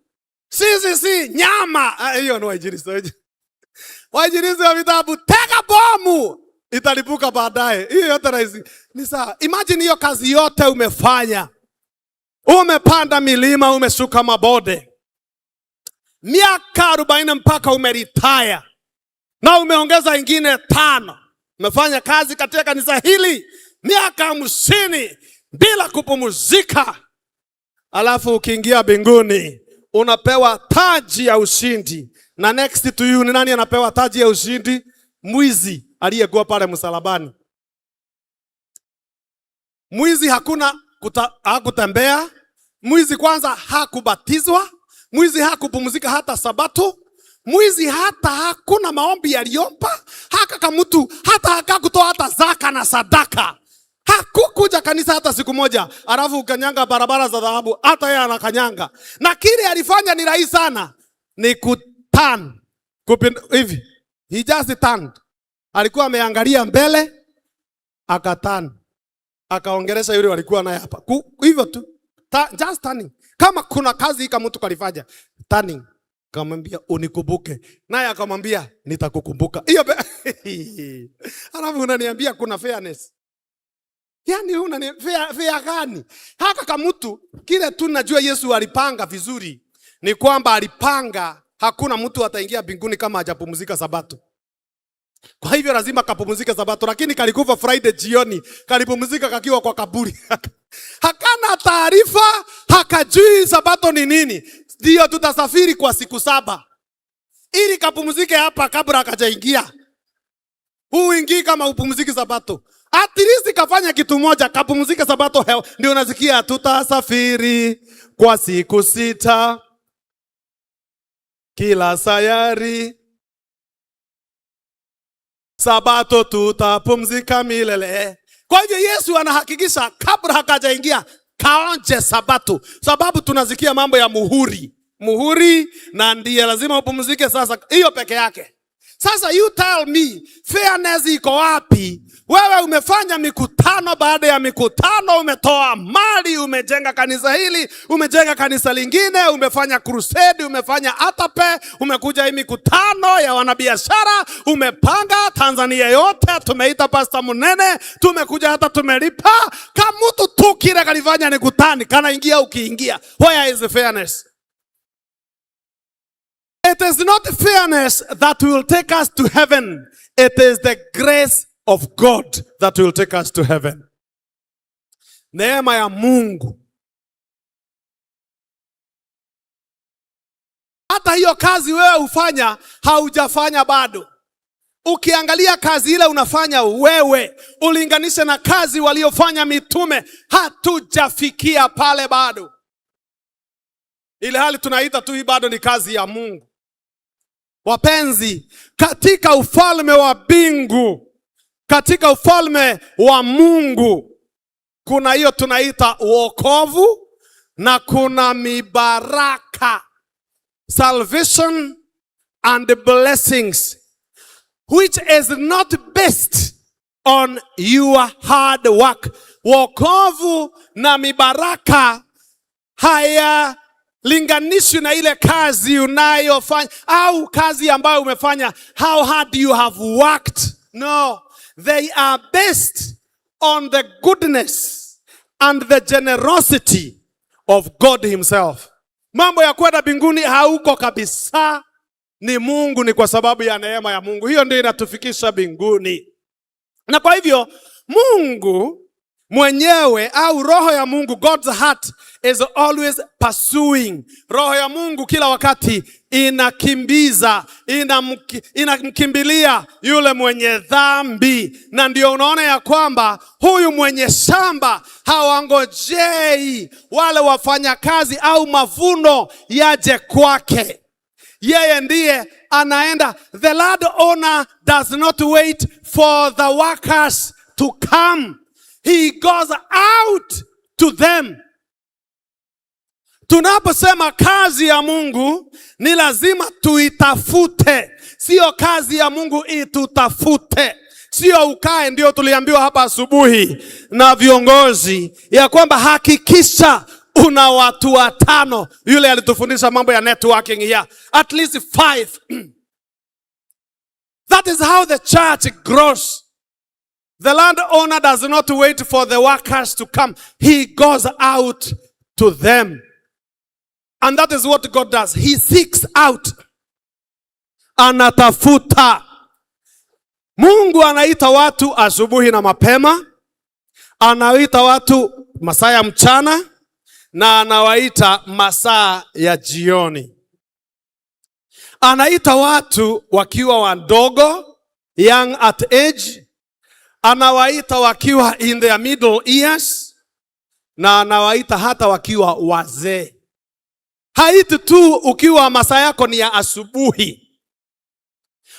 sisi si nyama. Hiyo ni wainjilisti. Wainjilisti wa vitabu, tega bomu, italipuka baadaye. Hiyo yote rahisi. Ni sawa. Imagine hiyo kazi yote umefanya. Umepanda milima, umeshuka mabonde. Miaka 40 mpaka umeretire. Na umeongeza ingine 5. Umefanya kazi katika kanisa hili miaka 50 bila kupumzika. Alafu ukiingia mbinguni unapewa taji ya ushindi. Na next to you ni nani anapewa taji ya ushindi? Mwizi aliyekuwa pale msalabani. Mwizi hakutembea. Mwizi kwanza hakubatizwa. Mwizi hakupumzika hata Sabato. Mwizi hata hakuna maombi yaliomba. Haka mtu hata hakutoa hata zaka na sadaka. Hakukuja kanisa hata siku moja. Alafu ukanyanga barabara za dhahabu, hata yeye anakanyanga. Na kile alifanya ni rahisi sana. Ni kuturn. Hivi. He just turned. Alikuwa ameangalia mbele, akaturn. Akaongelesha yule walikuwa naye hapa. Hivyo tu. Just turning. Kama kuna kazi kama mtu kalifanya, turning. Kamwambia unikumbuke. Naye akamwambia nitakukumbuka. Hiyo alafu unaniambia kuna fairness. Yaani unaniambia fair gani? Haka kama mtu kile tu najua Yesu alipanga vizuri ni kwamba alipanga hakuna mtu ataingia mbinguni kama hajapumzika Sabato. Kwa hivyo lazima kapumzike Sabato, lakini kalikufa Friday jioni, kalipumzika kakiwa kwa kaburi. Hakana taarifa, hakajui Sabato ni nini. Ndio tutasafiri kwa siku 7. Ili kapumzike hapa kabla akajaingia. Huingii kama upumziki Sabato. At least kafanya kitu moja, kapumzike Sabato. Ndio unasikia tutasafiri kwa siku 6. Kila sayari. Sabato tutapumzika milele. Kwa hivyo Yesu anahakikisha kabla hakajaingia kaonje Sabato. Sababu tunasikia mambo ya muhuri. Muhuri na ndiye lazima upumzike sasa. Hiyo peke yake. Sasa you tell me, fairness iko wapi? Wewe umefanya mikutano baada ya mikutano, umetoa mali, umejenga kanisa hili, umejenga kanisa lingine, umefanya crusade, umefanya atape, umekuja hii mikutano ya wanabiashara, umepanga Tanzania yote, tumeita Pastor Munene, tumekuja hata tumelipa. Kama mtu tu kile kalifanya ni kutani, kana ingia ukiingia. Where is the fairness? It is not fairness that will take us to heaven. It is the grace of God that will take us to heaven. Neema ya Mungu. Hata hiyo kazi wewe ufanya, haujafanya bado. Ukiangalia kazi ile unafanya wewe, ulinganisha na kazi waliofanya mitume, hatujafikia pale bado. Ile hali tunaita tu hii bado ni kazi ya Mungu. Wapenzi, katika ufalme wa mbingu, katika ufalme wa Mungu, kuna hiyo tunaita wokovu na kuna mibaraka. Salvation and blessings, which is not based on your hard work. Wokovu na mibaraka haya linganishwi na ile kazi unayofanya au kazi ambayo umefanya, how hard you have worked. No, they are based on the goodness and the generosity of God himself. Mambo ya kwenda mbinguni hauko kabisa, ni Mungu, ni kwa sababu ya neema ya Mungu. Hiyo ndio inatufikisha mbinguni. Na kwa hivyo Mungu mwenyewe au roho ya Mungu, God's heart is always pursuing. Roho ya Mungu kila wakati inakimbiza, inamkimbilia yule mwenye dhambi. Na ndio unaona ya kwamba huyu mwenye shamba hawangojei wale wafanya kazi au mavuno yaje kwake. Yeye ndiye anaenda. The landowner does not wait for the workers to come. He goes out to them. Tunaposema kazi ya Mungu ni lazima tuitafute. Sio kazi ya Mungu itutafute. Sio ukae, ndio tuliambiwa hapa asubuhi na viongozi ya kwamba hakikisha una watu 5. Yule alitufundisha mambo ya networking here. At least 5. That is how the church grows. The landowner does not wait for the workers to come. He goes out to them. And that is what God does. He seeks out. Anatafuta. Mungu anaita watu asubuhi na mapema. Anaita watu masaa ya mchana. Na anawaita masaa ya jioni. Anaita watu wakiwa wadogo, young at age. Anawaita wakiwa in their middle years. Na anawaita hata wakiwa wazee. Haiti tu ukiwa masaa yako ni ya asubuhi.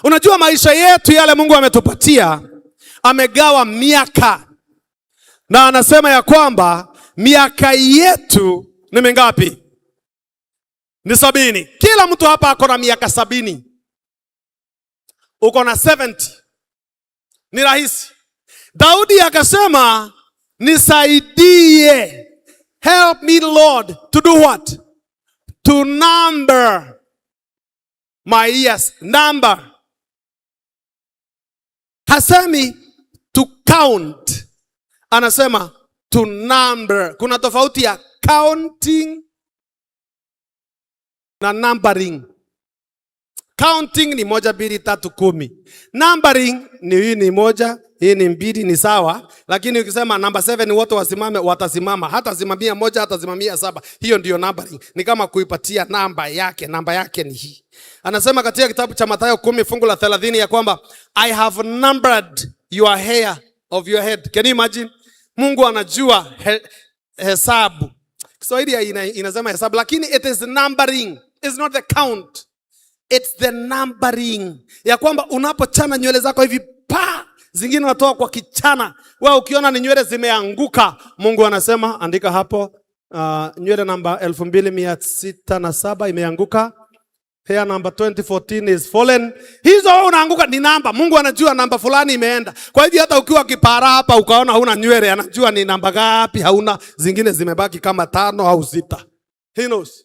Unajua maisha yetu yale Mungu ametupatia, amegawa miaka. Na anasema ya kwamba miaka yetu ni mingapi? Ni 70. Kila mtu hapa ako na miaka 70. Uko na 70. Ni rahisi. Daudi akasema, nisaidie. Help me Lord to do what? To number my years. Number. Hasemi to count. Anasema to number. Kuna tofauti ya counting na numbering. Counting ni 1, 2, 3, 10. Numbering ni hii ni 1, hii ni 2, ni sawa. Lakini ukisema number 7 wote wasimame, watasimama. Hata simamia 1, hata simamia 7. Hiyo ndio numbering. Ni kama kuipatia namba yake. Namba yake ni hii. Anasema katika kitabu cha Mathayo 10 fungu la 30 ya kwamba I have numbered your hair of your head. Can you imagine? Mungu anajua hesabu. Kiswahili inasema hesabu, lakini it is numbering. It's not the count. It's the numbering. Ya kwamba unapochana nywele zako hivi zingine unatoa kwa kichana. Wewe ukiona ni nywele zimeanguka, Mungu anasema andika hapo nywele namba 2607 imeanguka. Hair number 2014 is fallen. Hizo unaanguka ni namba. Mungu anajua namba fulani imeenda. Kwa hivyo hata ukiwa kipara hapa ukaona huna nywele, anajua ni namba ngapi hauna, zingine zimebaki kama 5 au 6. He knows.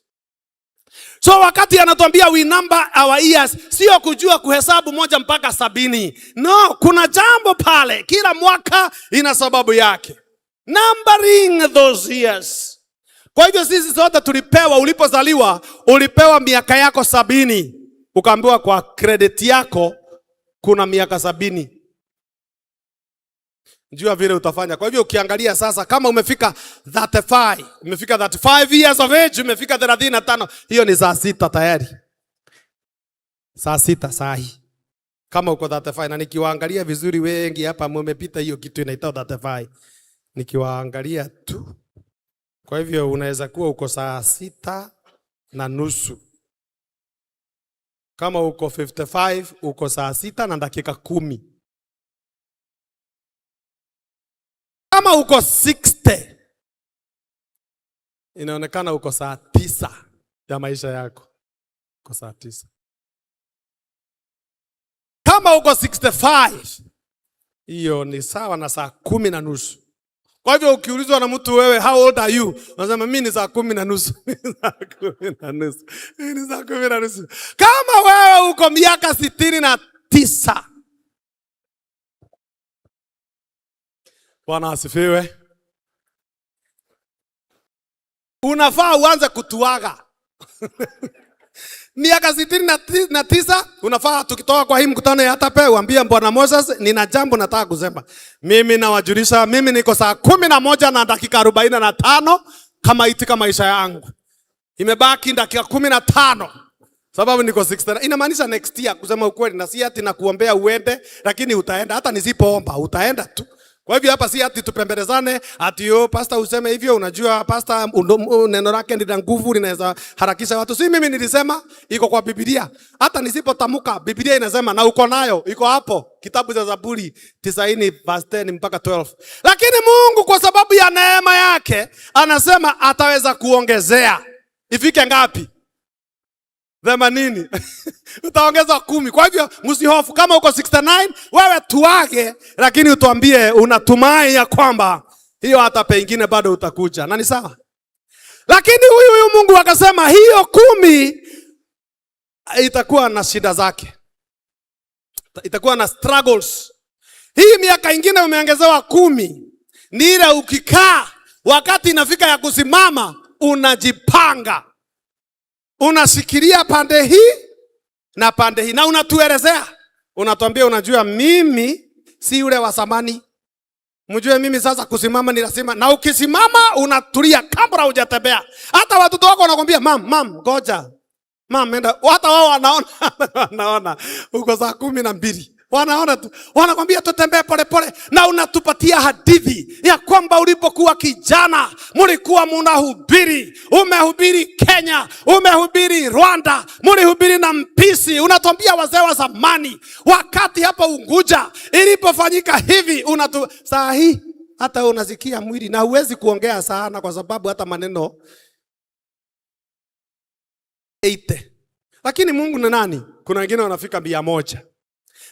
So wakati anatuambia we number our years, sio kujua kuhesabu 1 mpaka 70. No, kuna jambo pale. Kila mwaka ina sababu yake. Numbering those years. Kwa hivyo sisi sote tulipewa, ulipozaliwa, ulipewa miaka yako 70. Ukaambiwa kwa credit yako kuna miaka 70. Njua vile utafanya. Kwa hivyo ukiangalia sasa kama umefika 35 years of age, umefika 35, hiyo ni saa 6 tayari. Saa 6 sahi. Kama uko 35, na nikiwaangalia vizuri wengi hapa mmepita hiyo kitu inaitwa 35. Nikiwaangalia tu. Kwa hivyo unaweza kuwa uko saa 6 na nusu. Kama uko 55, uko saa 6 na dakika 10. Kama uko 60, inaonekana uko saa 9 ya maisha yako. Uko saa 9. Kama uko 65, hiyo ni sawa na saa 10 na nusu. Kwa hivyo ukiulizwa na mtu wewe, how old are you? Unasema mimi ni saa 10 na nusu. Ni saa 10 na nusu. Kama wewe uko miaka 69. Bwana asifiwe. Unafaa uanze kutuaga. Miaka 69 unafaa tukitoka kwa hii mkutano ya Atape uambie Bwana Moses, nina jambo nataka kusema. Mimi nawajulisha, mimi niko saa 11 na dakika 45 kama itika maisha yangu. Imebaki dakika 15 sababu niko 69. Inamaanisha next year, kusema ukweli, na si ati nakuombea uende, lakini utaenda hata nisipoomba, utaenda tu. Kwa hivyo hapa si ati tupembelezane ati yo pastor useme hivyo, unajua pastor neno lake lina nguvu, linaweza harakisha watu. Si mimi nilisema, iko kwa Biblia. Hata nisipotamka Biblia inasema, na uko nayo, iko hapo kitabu cha Zaburi 90 verse 10 mpaka 12. Lakini Mungu kwa sababu ya neema yake anasema ataweza kuongezea. Ifike ngapi? 80. Utaongeza 10. Kwa hivyo msihofu, kama uko 69 wewe tuage, lakini utuambie unatumai ya kwamba hiyo hata pengine bado utakuja. Na ni sawa. Lakini huyu Mungu akasema hiyo 10 itakuwa na shida zake. Itakuwa na struggles. Hii miaka ingine umeongezewa 10. Ni ile ukikaa wakati inafika ya kusimama unajipanga. Unasikilia pande hii na pande hii na unatuelezea. Unatuambia unajua mimi si yule wa zamani. Mjue mimi sasa kusimama ni lazima. Na ukisimama unatulia kabla hujatembea. Hata watoto wako wanakuambia mam ngoja. Mam enda. Hata wao wanaona uko saa 12. Wanaona tu. Wanakwambia tutembee pole pole, na unatupatia hadithi ya kwamba ulipokuwa kijana mlikuwa mnahubiri, umehubiri Kenya, umehubiri Rwanda, mlihubiri na Mpisi. Unatuambia wazee wa zamani wakati hapa Unguja ilipofanyika hivi. Saa hii hata unasikia mwili na huwezi kuongea sana kwa sababu hata maneno 80. Lakini Mungu ni nani? Kuna wengine wanafika 100.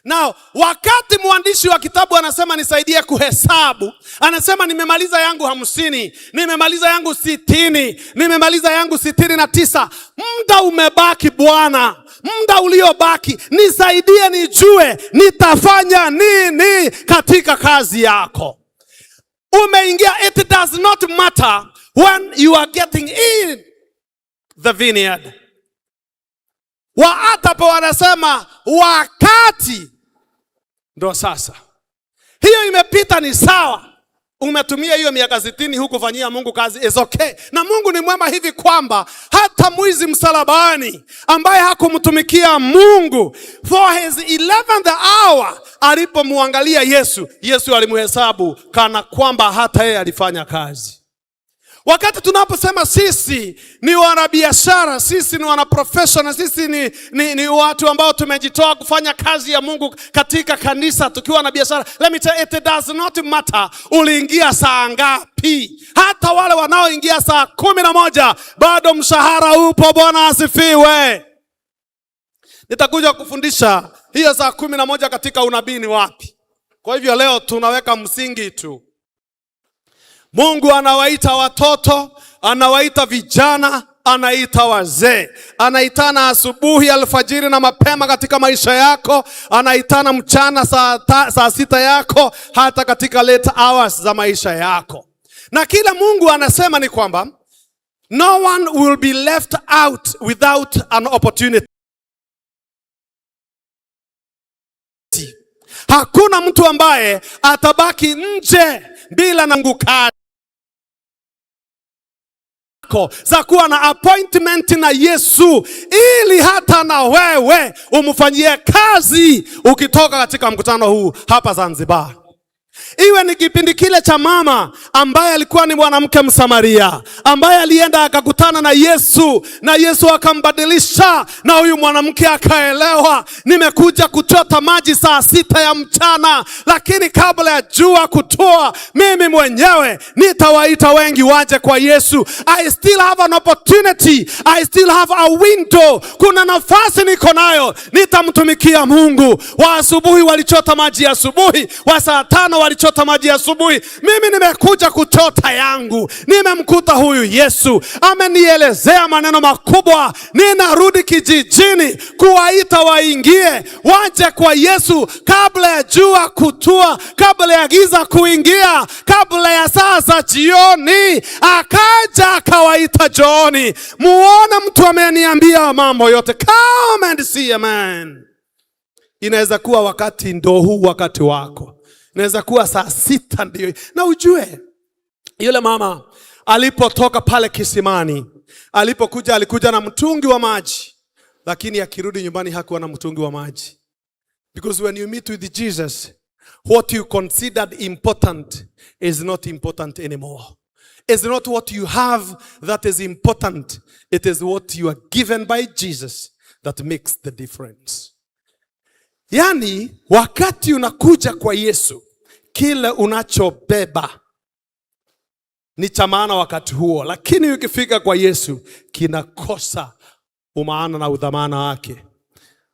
Now, wakati mwandishi wa kitabu anasema nisaidie kuhesabu, anasema nimemaliza yangu 50, nimemaliza yangu 60, nimemaliza yangu 69. Muda umebaki Bwana, muda uliobaki nisaidie nijue nitafanya nini katika kazi yako. Umeingia, it does not matter when you are getting in the vineyard. Waatapo wanasema wakati ndo sasa. Hiyo imepita ni sawa. Umetumia hiyo miaka 60 hukufanyia Mungu kazi, is okay. Na Mungu ni mwema hivi kwamba hata mwizi msalabani ambaye hakumtumikia Mungu for his 11th hour alipomwangalia Yesu alimhesabu kana kwamba hata yeye alifanya kazi. Wakati tunaposema sisi ni wanabiashara, sisi ni wanaprofessional, sisi ni watu ambao tumejitoa kufanya kazi ya Mungu katika kanisa tukiwa na biashara. Let me tell you, it does not matter uliingia saa ngapi. Hata wale wanaoingia saa 11 bado mshahara upo. Bwana asifiwe. Nitakuja kufundisha hiyo saa 11 katika unabii ni wapi. Kwa hivyo leo tunaweka msingi tu. Mungu anawaita watoto, anawaita vijana, anaita wazee. Anaitana asubuhi, alfajiri na mapema katika maisha yako. Anaitana mchana saa 6 yako, hata katika late hours za maisha yako. Na kila Mungu anasema ni kwamba no one will be left out without an opportunity. Hakuna mtu ambaye atabaki nje bila nanguka za kuwa na appointment na Yesu, ili hata na wewe umfanyie kazi ukitoka katika mkutano huu hapa Zanzibar. Iwe ni kipindi kile cha mama ambaye alikuwa ni mwanamke Msamaria, ambaye alienda akakutana na Yesu, na Yesu akambadilisha, na huyu mwanamke akaelewa, nimekuja kuchota maji saa 6 ya mchana, lakini kabla ya jua kutua, mimi mwenyewe nitawaita wengi waje kwa Yesu. I still have an opportunity, I still have a window. Kuna nafasi niko nayo, nitamtumikia Mungu. Wa asubuhi walichota maji ya asubuhi, wa saa 5 walichota maji ya asubuhi. Mimi nimekuja kuchota yangu. Nimemkuta huyu Yesu, amenielezea maneno makubwa. Ninarudi kijijini kuwaita waingie, waje kwa Yesu kabla ya jua kutua, kabla ya giza kuingia, kabla ya saa za jioni. Akaja akawaita jioni. Muone mtu ameniambia mambo yote. Come and see a man. Inaweza kuwa wakati ndo huu wakati wako. Inaweza kuwa saa 6 ndio. Na ujue, yule mama alipotoka pale kisimani, alipokuja alikuja na mtungi wa maji. Lakini akirudi nyumbani hakuwa na mtungi wa maji. Because when you meet with Jesus, what you considered important is not important anymore. It's not what you have that is important. It is what you are given by Jesus that makes the difference. Yani, wakati unakuja kwa Yesu, kile unachobeba ni cha maana wakati huo. Lakini ukifika kwa Yesu, kinakosa umaana na udhamana wake.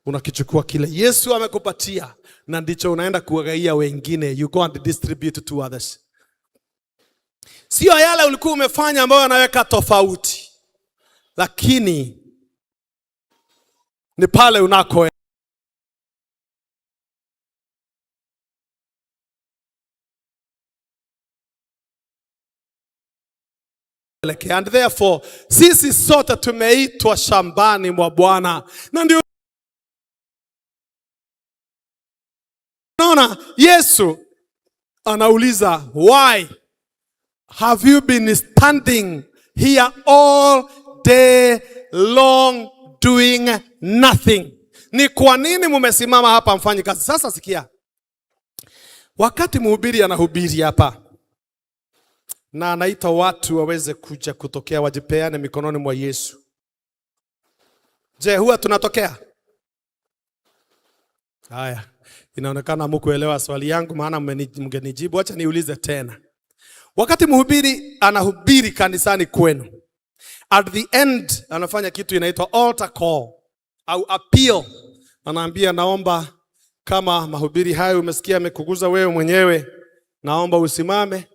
Unakichukua kile Yesu amekupatia, na ndicho unaenda kuwagaia wengine. You go and distribute to others. Sio yale ulikuwa umefanya ambayo yanaweka tofauti, lakini ni pale unako. And therefore, sisi sote tumeitwa shambani mwa Bwana. Na ndio naona Yesu anauliza, why have you been standing here all day long doing nothing? Ni kwa nini mumesimama hapa mfanyi kazi? Sasa sikia. Wakati mhubiri anahubiri hapa na anaita watu waweze kuja kutokea, wajipeane mikononi mwa Yesu, je, huwa tunatokea? Haya, inaonekana hamkuelewa swali yangu, maana mngenijibu. Acha niulize tena. Wakati mhubiri anahubiri kanisani kwenu, at the end anafanya kitu inaitwa altar call au appeal. Anaambia, naomba kama mahubiri hayo umesikia amekuguza wewe mwenyewe, naomba usimame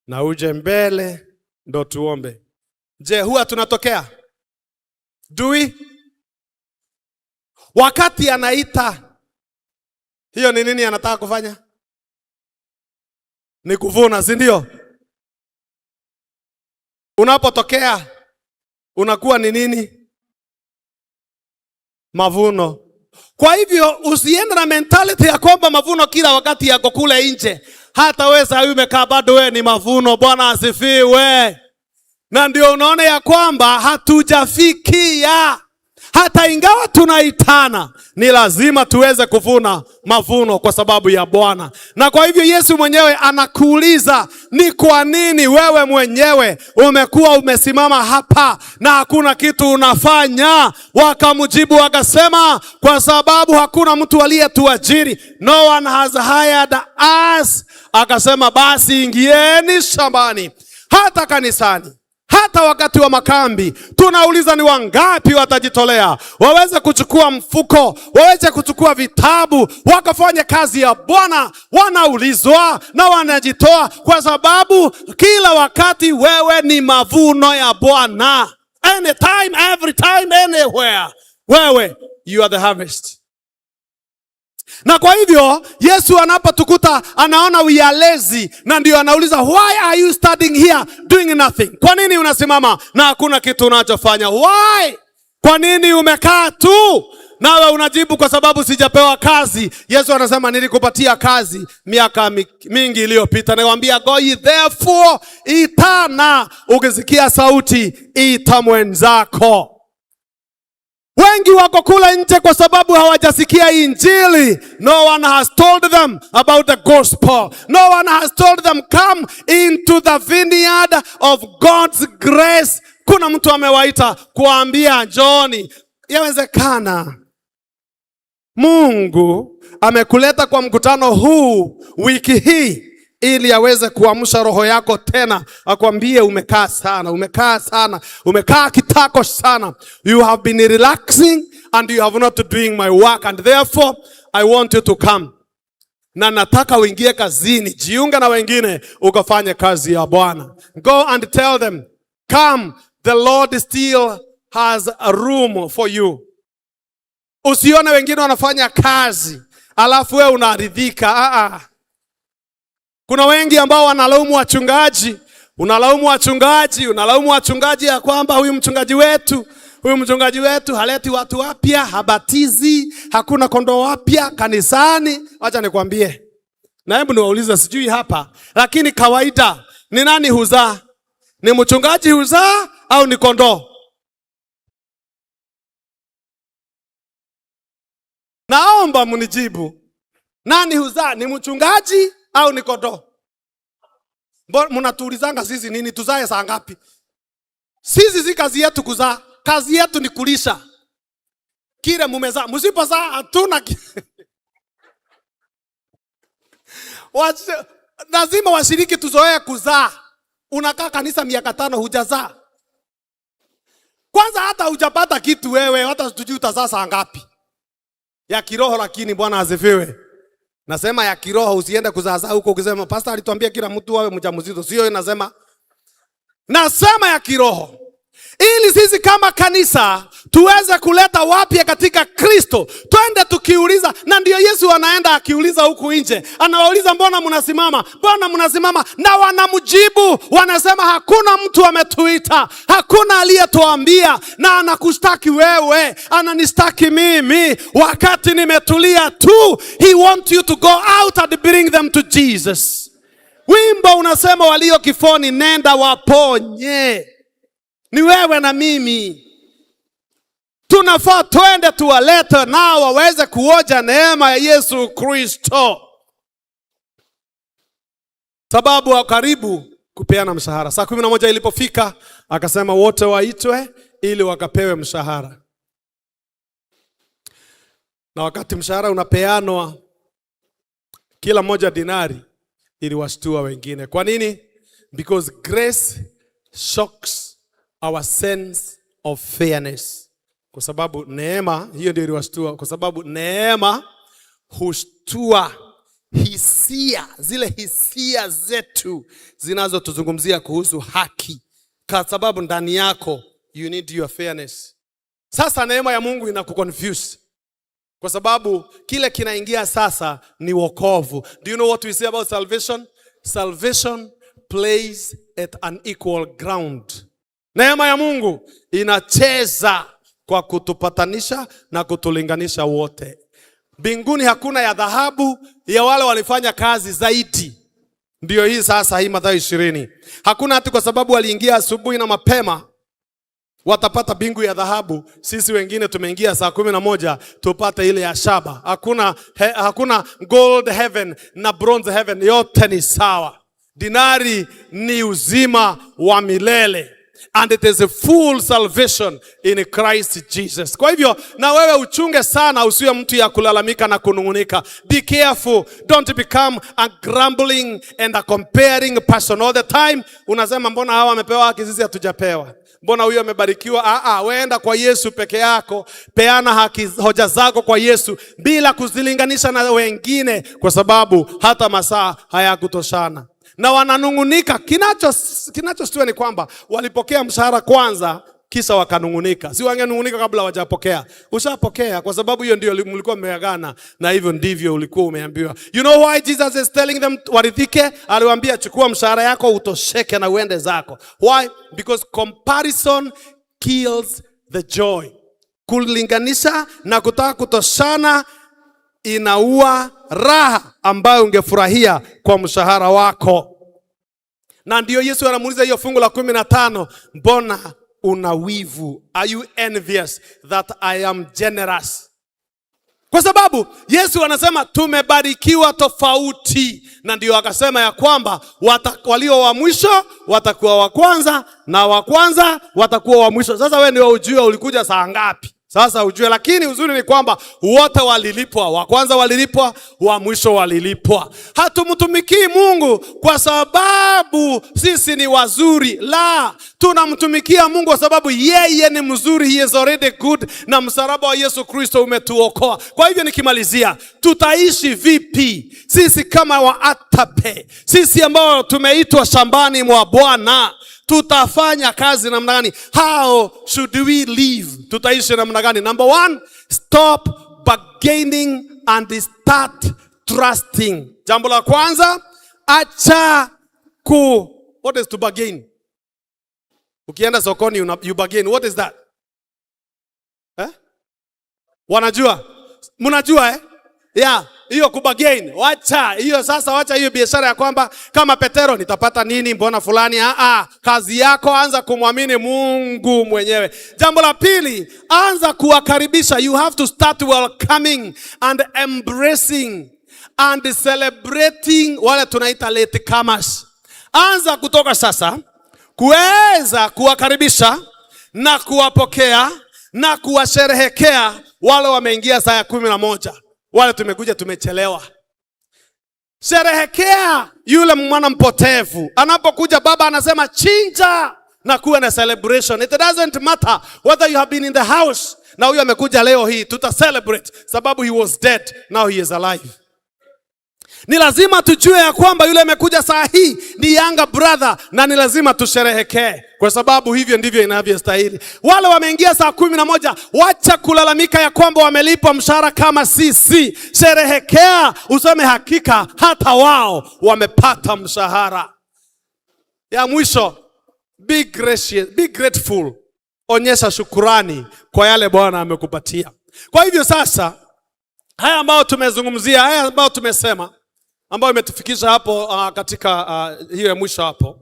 na uje mbele ndo tuombe. Je, huwa tunatokea? Do we? Wakati anaita, hiyo ni nini anataka kufanya? Ni kuvuna, si ndio? Unapotokea unakuwa ni nini? Mavuno. Kwa hivyo usiende na mentality ya kwamba mavuno kila wakati yako kule nje. Hata wewe sasa umekaa bado wewe ni mavuno. Bwana asifiwe. Na ndio unaona ya kwamba hatujafikia. Hata ingawa tunaitana, ni lazima tuweze kuvuna mavuno kwa sababu ya Bwana. Na kwa hivyo Yesu mwenyewe anakuuliza, ni kwa nini wewe mwenyewe umekuwa umesimama hapa na hakuna kitu unafanya? Wakamjibu wakasema, kwa sababu hakuna mtu aliyetuajiri. No one has hired us. Akasema, basi ingieni shambani. Hata kanisani, hata wakati wa makambi, tunauliza ni wangapi watajitolea, waweze kuchukua mfuko, waweze kuchukua vitabu, wakafanya kazi ya Bwana. Wanaulizwa na wanajitoa, kwa sababu kila wakati wewe ni mavuno ya Bwana. Anytime, every time, anywhere, wewe, you are the harvest. Na kwa hivyo Yesu anapotukuta anaona we are lazy, na ndio anauliza, why are you standing here doing nothing? Kwa nini unasimama na hakuna kitu unachofanya? Why? Kwa nini umekaa tu? Nawe unajibu, kwa sababu sijapewa kazi. Yesu anasema, nilikupatia kazi miaka mingi iliyopita. Nakwambia, go ye therefore, itana. Ukisikia sauti, ita mwenzako. Wengi wako kula nje kwa sababu hawajasikia injili. No one has told them about the gospel. No one has told them come into the vineyard of God's grace. Kuna mtu amewaita kuambia John, yawezekana Mungu amekuleta kwa mkutano huu wiki hii ili aweze kuamsha roho yako tena, akwambie umekaa sana, umekaa kitako sana. You have been relaxing and you have not doing my work, and therefore I want you to come. Na nataka uingie kazini, jiunga na wengine ukafanye kazi ya Bwana. Go and tell them, come, the Lord still has a room for you. Usione wengine wanafanya kazi alafu wewe unaridhika. Kuna wengi ambao wanalaumu wachungaji. Unalaumu wachungaji ya kwamba huyu mchungaji wetu haleti watu wapya, habatizi, hakuna kondoo wapya kanisani. Acha nikwambie. Na hebu niwaulize, sijui hapa, lakini kawaida ni nani huzaa? Ni mchungaji huzaa au ni kondoo? Naomba mnijibu. Nani huzaa? Ni mchungaji au ni kondoo? Mnatuulizanga sisi nini, tuzae saa ngapi? Sisi si kazi yetu kuzaa. Kazi yetu ni kulisha. Kile mumezaa, msipozaa hatuna. Lazima washiriki tuzoee kuzaa. Unakaa kanisa miaka 5 hujazaa. Kwanza hata hujapata kitu wewe, hata tujui utazaa saa ngapi. Ya kiroho, lakini Bwana asifiwe. Nasema ya kiroho, usiende kuzaza huko ukisema pastor alituambia kila mtu awe mjamzito. Sio nasema ya kiroho. Ili sisi kama kanisa tuweze kuleta wapya katika Kristo. Twende tukiuliza, na ndio Yesu anaenda akiuliza huku nje. Anawauliza mbona mnasimama? Na wanamjibu, wanasema hakuna mtu ametuita, hakuna aliyetuambia, na anakustaki wewe, ananistaki mimi wakati nimetulia tu. He wants you to go out and bring them to Jesus. Wimbo unasema walio kifoni nenda waponye. Ni wewe na mimi. Tunafaa twende tuwalete nao waweze kuoja neema ya Yesu Kristo. Sababu wa karibu kupeana mshahara. Saa 11 ilipofika, akasema wote waitwe ili wakapewe mshahara. Na wakati mshahara unapeanwa, kila moja dinari, ili washtua wengine. Kwa nini? Because grace shocks our sense of fairness. Kwa sababu neema, hiyo ndio iliwashtua. Kwa sababu neema hushtua zile hisia zetu zinazotuzungumzia kuhusu haki. Kwa sababu ndani yako you need your fairness. Sasa neema ya Mungu inakuconfuse. Kwa sababu kile kinaingia sasa ni wokovu. Do you know what we say about salvation? Salvation plays at an equal ground. Neema ya Mungu inacheza kwa kutupatanisha na kutulinganisha wote. Mbinguni hakuna ya dhahabu ya wale walifanya kazi zaidi. Ndio hii sasa, hii Mathayo 20. Hakuna ati kwa sababu waliingia asubuhi na mapema watapata bingu ya dhahabu. Sisi wengine tumeingia saa 11 tupate ile ya shaba. Hakuna gold heaven na bronze heaven, yote ni sawa. Dinari ni uzima wa milele. And it is a full salvation in Christ Jesus. Kwa hivyo na wewe uchunge sana, usiwe mtu ya kulalamika na kunungunika. Be careful. Don't become a grumbling and a comparing person all the time. Unasema mbona hawa wamepewa haki sisi hatujapewa? Mbona huyo amebarikiwa? Weenda kwa Yesu peke yako. Peana haki, hoja zako kwa Yesu bila kuzilinganisha na wengine, kwa sababu hata masaa hayakutoshana. Na wananungunika. Kinachostua ni kwamba walipokea mshahara kwanza kisha wakanungunika. Si wangenungunika kabla wajapokea. Ushapokea kwa sababu hiyo ndio mlikuwa mmeagana, na hivyo ndivyo ulikuwa umeambiwa. You know why Jesus is telling them waridhike? Aliwaambia chukua mshahara yako utosheke na uende zako. Why? Because comparison kills the joy. Kulinganisha na kutaka kutoshana inaua raha ambayo ungefurahia kwa mshahara wako. Na ndio Yesu anamuuliza hiyo fungu la 15, mbona una wivu? Are you envious that I am generous? Kwa sababu Yesu anasema tumebarikiwa tofauti, na ndio akasema ya kwamba walio wa mwisho watakuwa wa kwanza na wa kwanza watakuwa wa mwisho. Sasa wewe ndio ujue ulikuja saa ngapi. Sasa ujue, lakini uzuri ni kwamba wote walilipwa. Wa kwanza walilipwa, wa mwisho walilipwa. Hatumtumikii Mungu kwa sababu sisi ni wazuri. La, tunamtumikia Mungu kwa sababu yeye ni mzuri. He is already good, na msalaba wa Yesu Kristo umetuokoa. Kwa hivyo nikimalizia, tutaishi vipi sisi kama wa Atape? Sisi ambao tumeitwa shambani mwa Bwana, tutafanya kazi namna gani? How should we live? Tutaishi namna gani? Number one, stop bargaining and start trusting. Jambo la kwanza, acha what is to bargain? Ukienda sokoni you bargain. What is that? Wanajua? Mnajua Yeah. Hiyo kubargain, wacha hiyo sasa. Wacha hiyo biashara ya kwamba kama Petero nitapata nini, mbona fulani. Kazi yako, anza kumwamini Mungu mwenyewe. Jambo la pili, anza kuwakaribisha. You have to start welcoming and embracing and celebrating wale tunaita late comers. Anza kutoka sasa kuweza kuwakaribisha na kuwapokea na kuwasherehekea wale wameingia saa 11. Wale tumekuja tumechelewa. Sherehekea yule mwana mpotevu. Anapokuja baba anasema chinja, na kuwa na celebration. It doesn't matter whether you have been in the house. Na huyo amekuja leo hii, tuta celebrate sababu he was dead, now he is alive. Ni lazima tujue ya kwamba yule amekuja saa hii ni younger brother, na ni lazima tusherehekee kwa sababu hivyo ndivyo inavyostahili. Wale wameingia saa 11, wacha kulalamika ya kwamba wamelipwa mshahara kama sisi. Sherehekea, useme hakika hata wao wamepata mshahara. Ya mwisho, be gracious, be grateful. Onyesha shukurani kwa yale Bwana amekupatia. Kwa hivyo sasa, haya ambao tumezungumzia, haya ambao tumesema, ambao imetufikisha hapo katika hiyo ya mwisho hapo.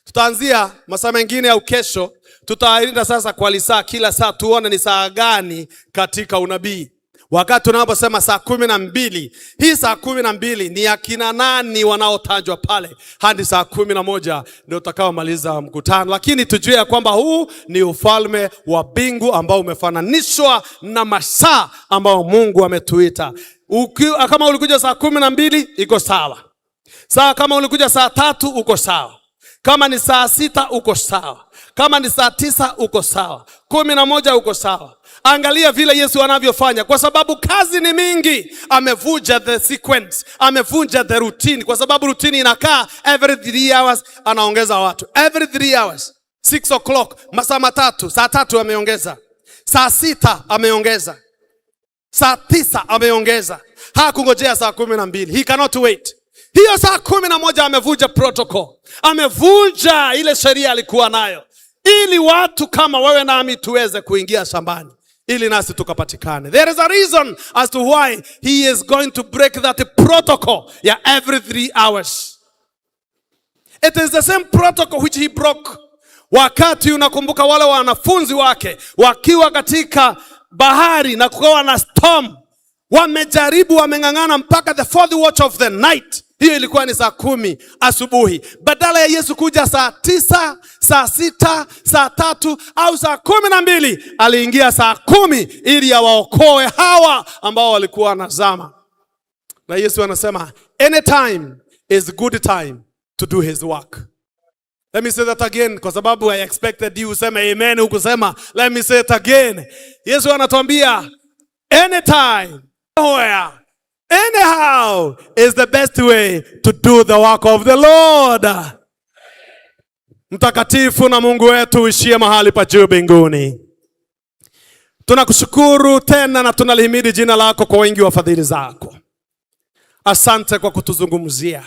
Tutaanzia masaa mengine au kesho, tutaenda sasa kwa lisaa, kila saa tuone ni saa gani katika unabii. Wakati tunaposema saa 12, hii saa 12 ni akina nani wanaotajwa pale, hadi saa 11 ndio utakaomaliza mkutano. Lakini tujue ya kwamba huu ni ufalme wa mbingu ambao umefananishwa na masaa ambao Mungu ametuita. Kama ulikuja saa 12 iko sawa. Kama ulikuja saa 3 uko sawa. Kama ni saa 6 uko sawa. Kama ni saa 9 uko sawa. 11 uko sawa. Angalia vile Yesu anavyofanya, kwa sababu kazi ni mingi. Amevunja the sequence, amevunja the routine, kwa sababu routine inakaa every 3 hours anaongeza watu. Every 3 hours. 6 o'clock, masaa 3, saa 3 ameongeza. Saa 6 ameongeza. Saa 9 ameongeza. Hakungojea saa 12. He cannot wait. Hiyo saa 11 amevunja protocol. Amevunja ile sheria alikuwa nayo, ili watu kama wewe nami tuweze kuingia shambani, ili nasi tukapatikane. There is a reason as to why he is going to break that protocol every 3 hours. It is the same protocol which he broke. Wakati unakumbuka wale wanafunzi wake wakiwa katika bahari na kukawa na storm, wamejaribu, wameng'ang'ana mpaka the 4th watch of the night. Hiyo ilikuwa ni saa 10 asubuhi. Badala ya Yesu kuja saa 9, saa 6, saa 3 au saa 12, aliingia saa 10 ili awaokoe hawa ambao walikuwa wanazama. Na Yesu anasema any time is good time to do his work. Let me say that again, kwa sababu I expected you useme amen ukusema. Let me say it again. Yesu anatuambia anytime, where, anyhow is the best way to do the work of the Lord. Mtakatifu na Mungu wetu uishie mahali pa juu mbinguni, tunakushukuru tena na tunalihimidi jina lako kwa wingi wa fadhili zako. Asante kwa kutuzungumzia.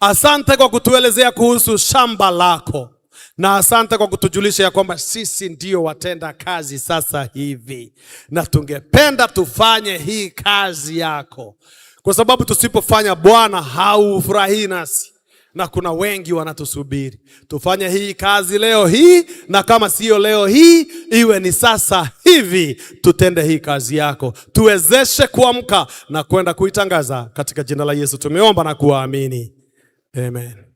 Asante kwa kutuelezea kuhusu shamba lako. Na asante kwa kutujulisha ya kwamba sisi ndio watenda kazi sasa hivi. Na tungependa tufanye hii kazi yako, kwa sababu tusipofanya Bwana haufurahi nasi. na kuna wengi wanatusubiri. Tufanye hii kazi leo hii, na kama sio leo hii, iwe ni sasa hivi. Tutende hii kazi yako, tuwezeshe kuamka na kwenda kuitangaza. Katika jina la Yesu tumeomba na kuamini, amen.